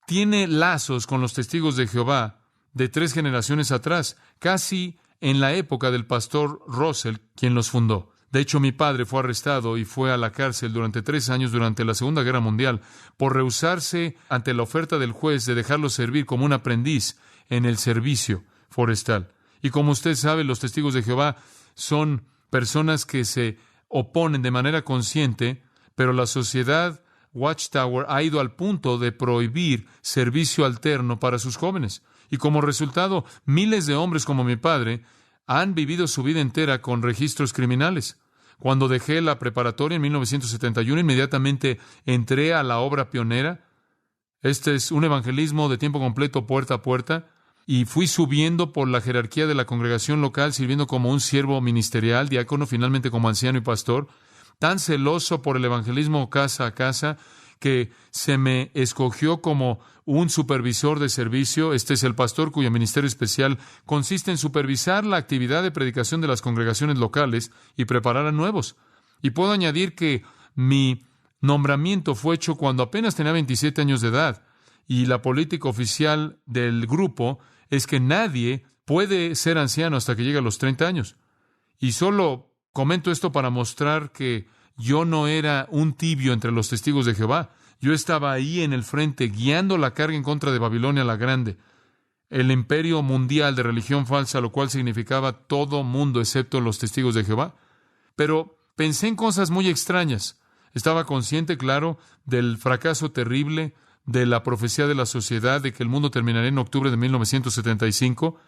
tiene lazos con los testigos de Jehová de 3 generaciones atrás. Casi en la época del pastor Russell, quien los fundó. De hecho, mi padre fue arrestado y fue a la cárcel durante 3 años durante la Segunda Guerra Mundial por rehusarse ante la oferta del juez de dejarlo servir como un aprendiz en el servicio forestal. Y como usted sabe, los testigos de Jehová son personas que se oponen de manera consciente, pero la sociedad Watchtower ha ido al punto de prohibir servicio alterno para sus jóvenes. Y como resultado, miles de hombres como mi padre han vivido su vida entera con registros criminales. Cuando dejé la preparatoria en 1971, inmediatamente entré a la obra pionera. Este es un evangelismo de tiempo completo, puerta a puerta, y fui subiendo por la jerarquía de la congregación local, sirviendo como un siervo ministerial, diácono, finalmente como anciano y pastor, tan celoso por el evangelismo casa a casa, que se me escogió como un supervisor de servicio. Este es el pastor cuyo ministerio especial consiste en supervisar la actividad de predicación de las congregaciones locales y preparar a nuevos. Y puedo añadir que mi nombramiento fue hecho cuando apenas tenía 27 años de edad, y la política oficial del grupo es que nadie puede ser anciano hasta que llegue a los 30 años. Y solo comento esto para mostrar que yo no era un tibio entre los testigos de Jehová. Yo estaba ahí en el frente, guiando la carga en contra de Babilonia la Grande, el imperio mundial de religión falsa, lo cual significaba todo mundo excepto los testigos de Jehová. Pero pensé en cosas muy extrañas. Estaba consciente, claro, del fracaso terrible de la profecía de la sociedad de que el mundo terminaría en octubre de 1975,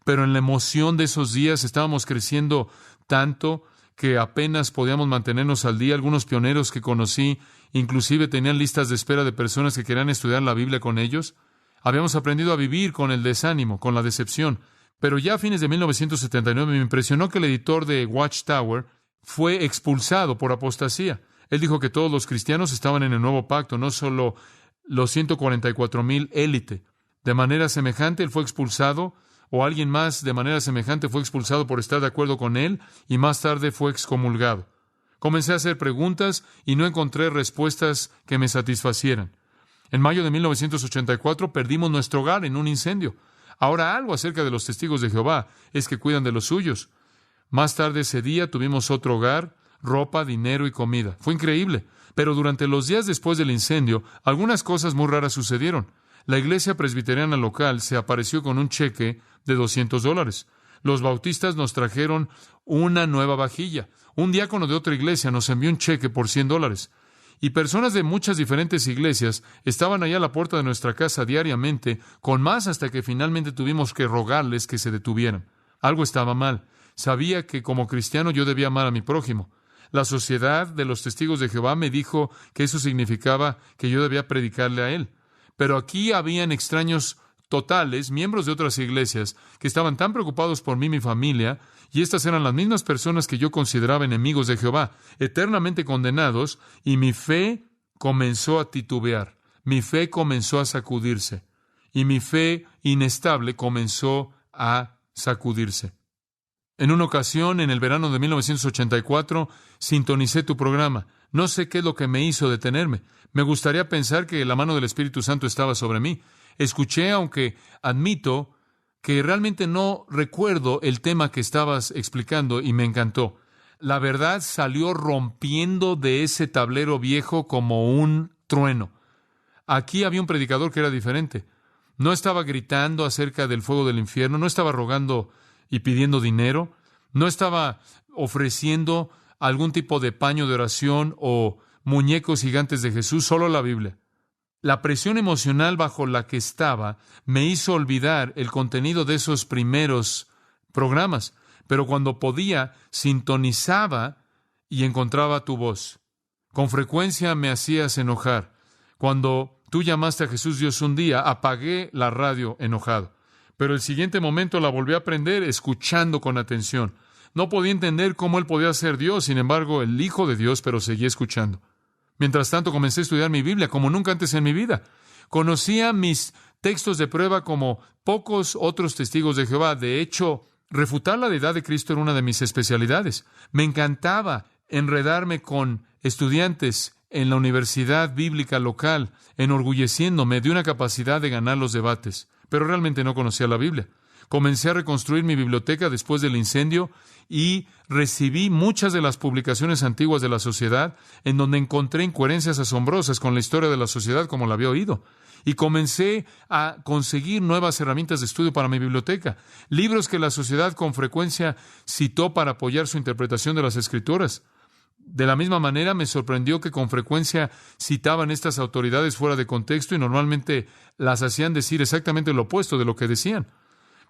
pero en la emoción de esos días estábamos creciendo tanto que apenas podíamos mantenernos al día. Algunos pioneros que conocí inclusive tenían listas de espera de personas que querían estudiar la Biblia con ellos. Habíamos aprendido a vivir con el desánimo, con la decepción. Pero ya a fines de 1979 me impresionó que el editor de Watchtower fue expulsado por apostasía. Él dijo que todos los cristianos estaban en el nuevo pacto, no solo los 144,000 élite. De manera semejante, él fue expulsado, o alguien más de manera semejante fue expulsado por estar de acuerdo con él, y más tarde fue excomulgado. Comencé a hacer preguntas y no encontré respuestas que me satisfacieran. En mayo de 1984 perdimos nuestro hogar en un incendio. Ahora, algo acerca de los testigos de Jehová es que cuidan de los suyos. Más tarde ese día tuvimos otro hogar, ropa, dinero y comida. Fue increíble. Pero durante los días después del incendio, algunas cosas muy raras sucedieron. La iglesia presbiteriana local se apareció con un cheque de $200. Los bautistas nos trajeron una nueva vajilla. Un diácono de otra iglesia nos envió un cheque por $100. Y personas de muchas diferentes iglesias estaban allá a la puerta de nuestra casa diariamente, con más hasta que finalmente tuvimos que rogarles que se detuvieran. Algo estaba mal. Sabía que como cristiano yo debía amar a mi prójimo. La sociedad de los testigos de Jehová me dijo que eso significaba que yo debía predicarle a él. Pero aquí habían extraños totales, miembros de otras iglesias, que estaban tan preocupados por mí y mi familia, y estas eran las mismas personas que yo consideraba enemigos de Jehová, eternamente condenados, y mi fe comenzó a titubear, mi fe comenzó a sacudirse, y mi fe inestable comenzó a sacudirse. En una ocasión, en el verano de 1984, sintonicé tu programa. No sé qué es lo que me hizo detenerme. Me gustaría pensar que la mano del Espíritu Santo estaba sobre mí. Escuché, aunque admito que realmente no recuerdo el tema que estabas explicando, y me encantó. La verdad salió rompiendo de ese tablero viejo como un trueno. Aquí había un predicador que era diferente. No estaba gritando acerca del fuego del infierno, no estaba rogando y pidiendo dinero, no estaba ofreciendo algún tipo de paño de oración o muñecos gigantes de Jesús, solo la Biblia. La presión emocional bajo la que estaba me hizo olvidar el contenido de esos primeros programas, pero cuando podía, sintonizaba y encontraba tu voz. Con frecuencia me hacías enojar. Cuando tú llamaste a Jesús Dios un día, apagué la radio enojado. Pero el siguiente momento la volví a prender, escuchando con atención. No podía entender cómo Él podía ser Dios, sin embargo, el Hijo de Dios, pero seguí escuchando. Mientras tanto, comencé a estudiar mi Biblia como nunca antes en mi vida. Conocía mis textos de prueba como pocos otros testigos de Jehová. De hecho, refutar la deidad de Cristo era una de mis especialidades. Me encantaba enredarme con estudiantes en la universidad bíblica local, enorgulleciéndome de una capacidad de ganar los debates. Pero realmente no conocía la Biblia. Comencé a reconstruir mi biblioteca después del incendio y recibí muchas de las publicaciones antiguas de la sociedad en donde encontré incoherencias asombrosas con la historia de la sociedad como la había oído. Y comencé a conseguir nuevas herramientas de estudio para mi biblioteca, libros que la sociedad con frecuencia citó para apoyar su interpretación de las Escrituras. De la misma manera, me sorprendió que con frecuencia citaban estas autoridades fuera de contexto y normalmente las hacían decir exactamente lo opuesto de lo que decían.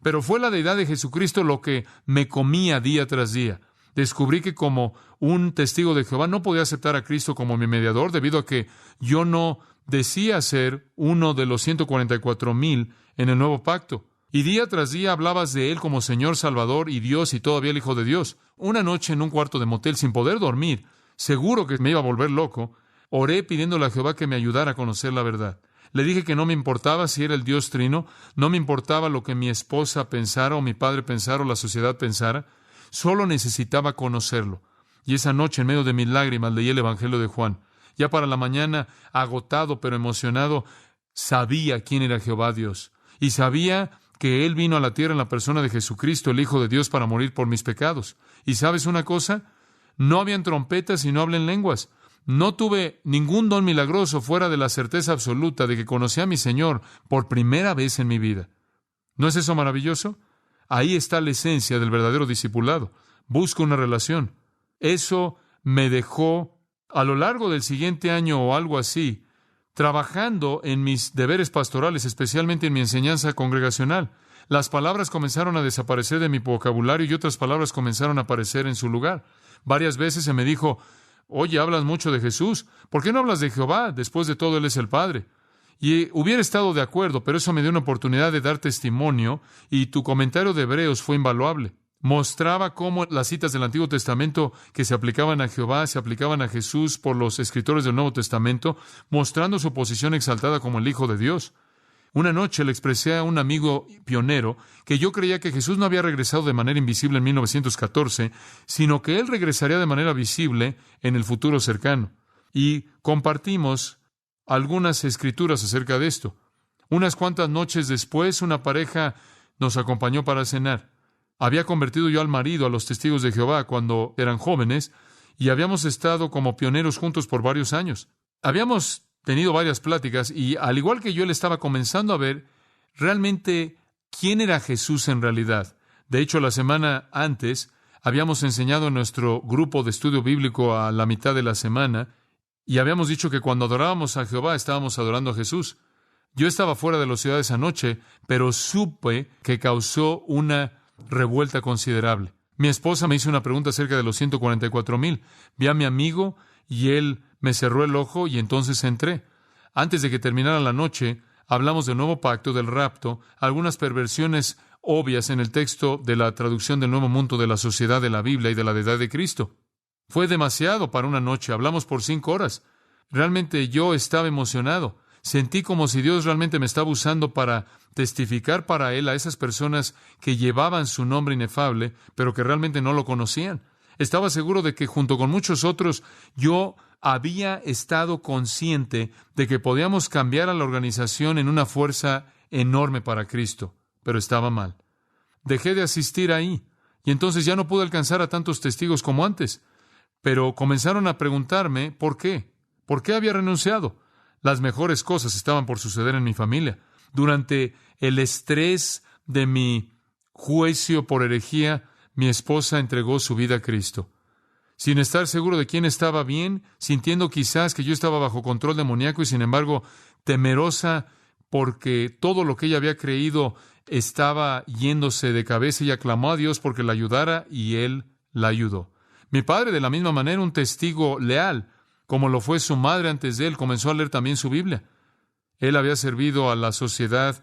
Pero fue la deidad de Jesucristo lo que me comía día tras día. Descubrí que como un testigo de Jehová no podía aceptar a Cristo como mi mediador debido a que yo no decía ser uno de los 144,000 en el nuevo pacto. Y día tras día hablabas de Él como Señor, Salvador y Dios y todavía el Hijo de Dios. Una noche en un cuarto de motel sin poder dormir, seguro que me iba a volver loco, oré pidiéndole a Jehová que me ayudara a conocer la verdad. Le dije que no me importaba si era el Dios Trino, no me importaba lo que mi esposa pensara o mi padre pensara o la sociedad pensara, solo necesitaba conocerlo. Y esa noche, en medio de mis lágrimas, leí el Evangelio de Juan. Ya para la mañana, agotado pero emocionado, sabía quién era Jehová Dios. Y sabía que Él vino a la tierra en la persona de Jesucristo, el Hijo de Dios, para morir por mis pecados. ¿Y sabes una cosa? No habían trompetas y no hablé en lenguas. No tuve ningún don milagroso fuera de la certeza absoluta de que conocí a mi Señor por primera vez en mi vida. ¿No es eso maravilloso? Ahí está la esencia del verdadero discipulado. Busco una relación. Eso me dejó, a lo largo del siguiente año o algo así, trabajando en mis deberes pastorales, especialmente en mi enseñanza congregacional. Las palabras comenzaron a desaparecer de mi vocabulario y otras palabras comenzaron a aparecer en su lugar. Varias veces se me dijo, oye, hablas mucho de Jesús, ¿por qué no hablas de Jehová? Después de todo, Él es el Padre. Y hubiera estado de acuerdo, pero eso me dio una oportunidad de dar testimonio y tu comentario de Hebreos fue invaluable. Mostraba cómo las citas del Antiguo Testamento que se aplicaban a Jehová se aplicaban a Jesús por los escritores del Nuevo Testamento, mostrando su posición exaltada como el Hijo de Dios. Una noche le expresé a un amigo pionero que yo creía que Jesús no había regresado de manera invisible en 1914, sino que Él regresaría de manera visible en el futuro cercano. Y compartimos algunas escrituras acerca de esto. Unas cuantas noches después, una pareja nos acompañó para cenar. Había convertido yo al marido a los testigos de Jehová cuando eran jóvenes y habíamos estado como pioneros juntos por varios años. Habíamos tenido varias pláticas y, al igual que yo, él estaba comenzando a ver realmente quién era Jesús en realidad. De hecho, la semana antes habíamos enseñado en nuestro grupo de estudio bíblico a la mitad de la semana y habíamos dicho que cuando adorábamos a Jehová estábamos adorando a Jesús. Yo estaba fuera de la ciudad esa noche, pero supe que causó una revuelta considerable. Mi esposa me hizo una pregunta acerca de los 144,000. Vi a mi amigo y él me cerró el ojo y entonces entré. Antes de que terminara la noche, hablamos del nuevo pacto, del rapto, algunas perversiones obvias en el texto de la traducción del Nuevo Mundo de la Sociedad de la Biblia y de la deidad de Cristo. Fue demasiado para una noche. Hablamos por 5 horas. Realmente yo estaba emocionado. Sentí como si Dios realmente me estaba usando para testificar para Él a esas personas que llevaban su nombre inefable, pero que realmente no lo conocían. Estaba seguro de que junto con muchos otros, yo había estado consciente de que podíamos cambiar a la organización en una fuerza enorme para Cristo, pero estaba mal. Dejé de asistir ahí, y entonces ya no pude alcanzar a tantos testigos como antes. Pero comenzaron a preguntarme ¿por qué? ¿Por qué había renunciado? Las mejores cosas estaban por suceder en mi familia. Durante el estrés de mi juicio por herejía, mi esposa entregó su vida a Cristo. Sin estar seguro de quién estaba bien, sintiendo quizás que yo estaba bajo control demoníaco y sin embargo temerosa porque todo lo que ella había creído estaba yéndose de cabeza, ella clamó a Dios porque la ayudara y Él la ayudó. Mi padre, de la misma manera, un testigo leal, como lo fue su madre antes de él, comenzó a leer también su Biblia. Él había servido a la sociedad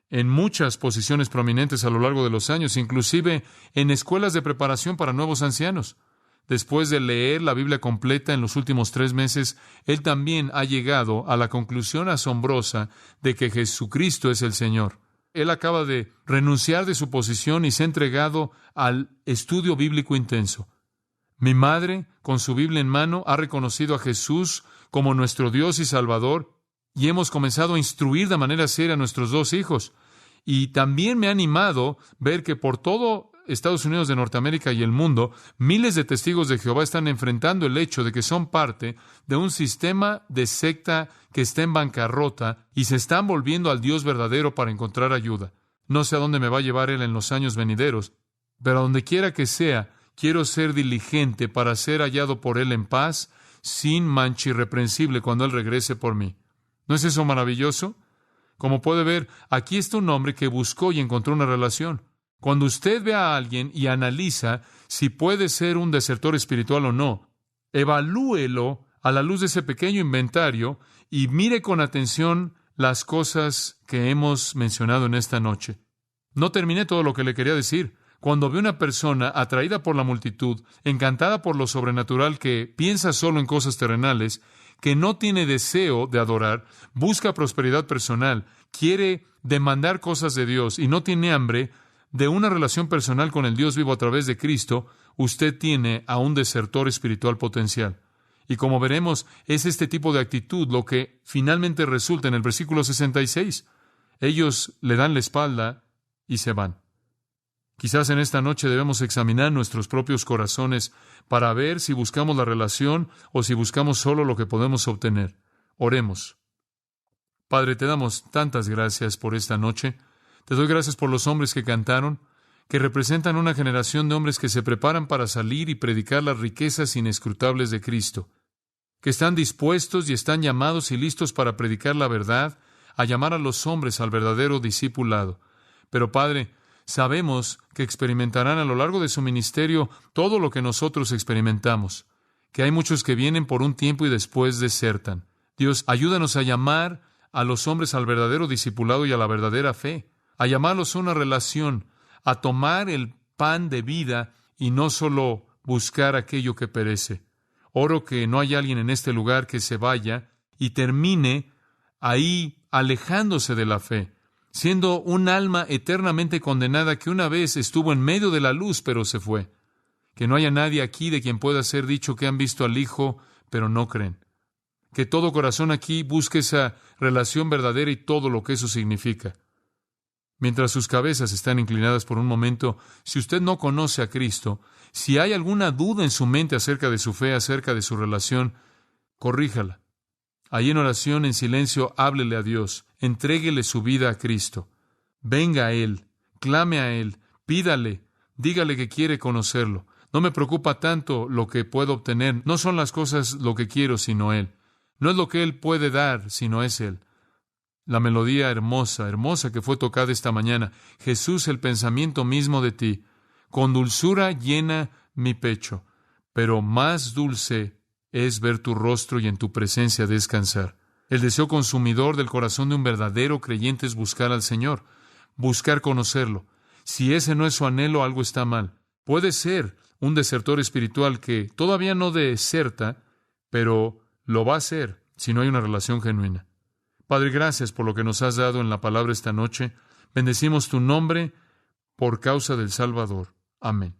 en muchas posiciones prominentes a lo largo de los años, inclusive en escuelas de preparación para nuevos ancianos. Después de leer la Biblia completa en los últimos 3 meses, él también ha llegado a la conclusión asombrosa de que Jesucristo es el Señor. Él acaba de renunciar de su posición y se ha entregado al estudio bíblico intenso. Mi madre, con su Biblia en mano, ha reconocido a Jesús como nuestro Dios y Salvador, y hemos comenzado a instruir de manera seria a nuestros 2 hijos. Y también me ha animado ver que por todo Estados Unidos de Norteamérica y el mundo, miles de testigos de Jehová están enfrentando el hecho de que son parte de un sistema de secta que está en bancarrota y se están volviendo al Dios verdadero para encontrar ayuda. No sé a dónde me va a llevar Él en los años venideros, pero a donde quiera que sea, quiero ser diligente para ser hallado por Él en paz, sin mancha, irreprensible cuando Él regrese por mí. ¿No es eso maravilloso? Como puede ver, aquí está un hombre que buscó y encontró una relación. Cuando usted ve a alguien y analiza si puede ser un desertor espiritual o no, evalúelo a la luz de ese pequeño inventario y mire con atención las cosas que hemos mencionado en esta noche. No terminé todo lo que le quería decir. Cuando ve una persona atraída por la multitud, encantada por lo sobrenatural, que piensa solo en cosas terrenales, que no tiene deseo de adorar, busca prosperidad personal, quiere demandar cosas de Dios y no tiene hambre de una relación personal con el Dios vivo a través de Cristo, usted tiene a un desertor espiritual potencial. Y como veremos, es este tipo de actitud lo que finalmente resulta en el versículo 66. Ellos le dan la espalda y se van. Quizás en esta noche debemos examinar nuestros propios corazones para ver si buscamos la relación o si buscamos solo lo que podemos obtener. Oremos. Padre, te damos tantas gracias por esta noche. Te doy gracias por los hombres que cantaron, que representan una generación de hombres que se preparan para salir y predicar las riquezas inescrutables de Cristo, que están dispuestos y están llamados y listos para predicar la verdad, a llamar a los hombres al verdadero discipulado. Pero, Padre, sabemos que experimentarán a lo largo de su ministerio todo lo que nosotros experimentamos, que hay muchos que vienen por un tiempo y después desertan. Dios, ayúdanos a llamar a los hombres al verdadero discipulado y a la verdadera fe, a llamarlos a una relación, a tomar el pan de vida y no solo buscar aquello que perece. Oro que no haya alguien en este lugar que se vaya y termine ahí alejándose de la fe, siendo un alma eternamente condenada que una vez estuvo en medio de la luz, pero se fue. Que no haya nadie aquí de quien pueda ser dicho que han visto al Hijo, pero no creen. Que todo corazón aquí busque esa relación verdadera y todo lo que eso significa. Mientras sus cabezas están inclinadas por un momento, si usted no conoce a Cristo, si hay alguna duda en su mente acerca de su fe, acerca de su relación, corríjala. Ahí en oración, en silencio, háblele a Dios, entréguele su vida a Cristo. Venga a Él, clame a Él, pídale, dígale que quiere conocerlo. No me preocupa tanto lo que puedo obtener, no son las cosas lo que quiero, sino Él. No es lo que Él puede dar, sino es Él. La melodía hermosa, hermosa que fue tocada esta mañana. Jesús, el pensamiento mismo de ti. Con dulzura llena mi pecho, pero más dulce es ver tu rostro y en tu presencia descansar. El deseo consumidor del corazón de un verdadero creyente es buscar al Señor, buscar conocerlo. Si ese no es su anhelo, algo está mal. Puede ser un desertor espiritual que todavía no deserta, pero lo va a hacer si no hay una relación genuina. Padre, gracias por lo que nos has dado en la palabra esta noche. Bendecimos tu nombre por causa del Salvador. Amén.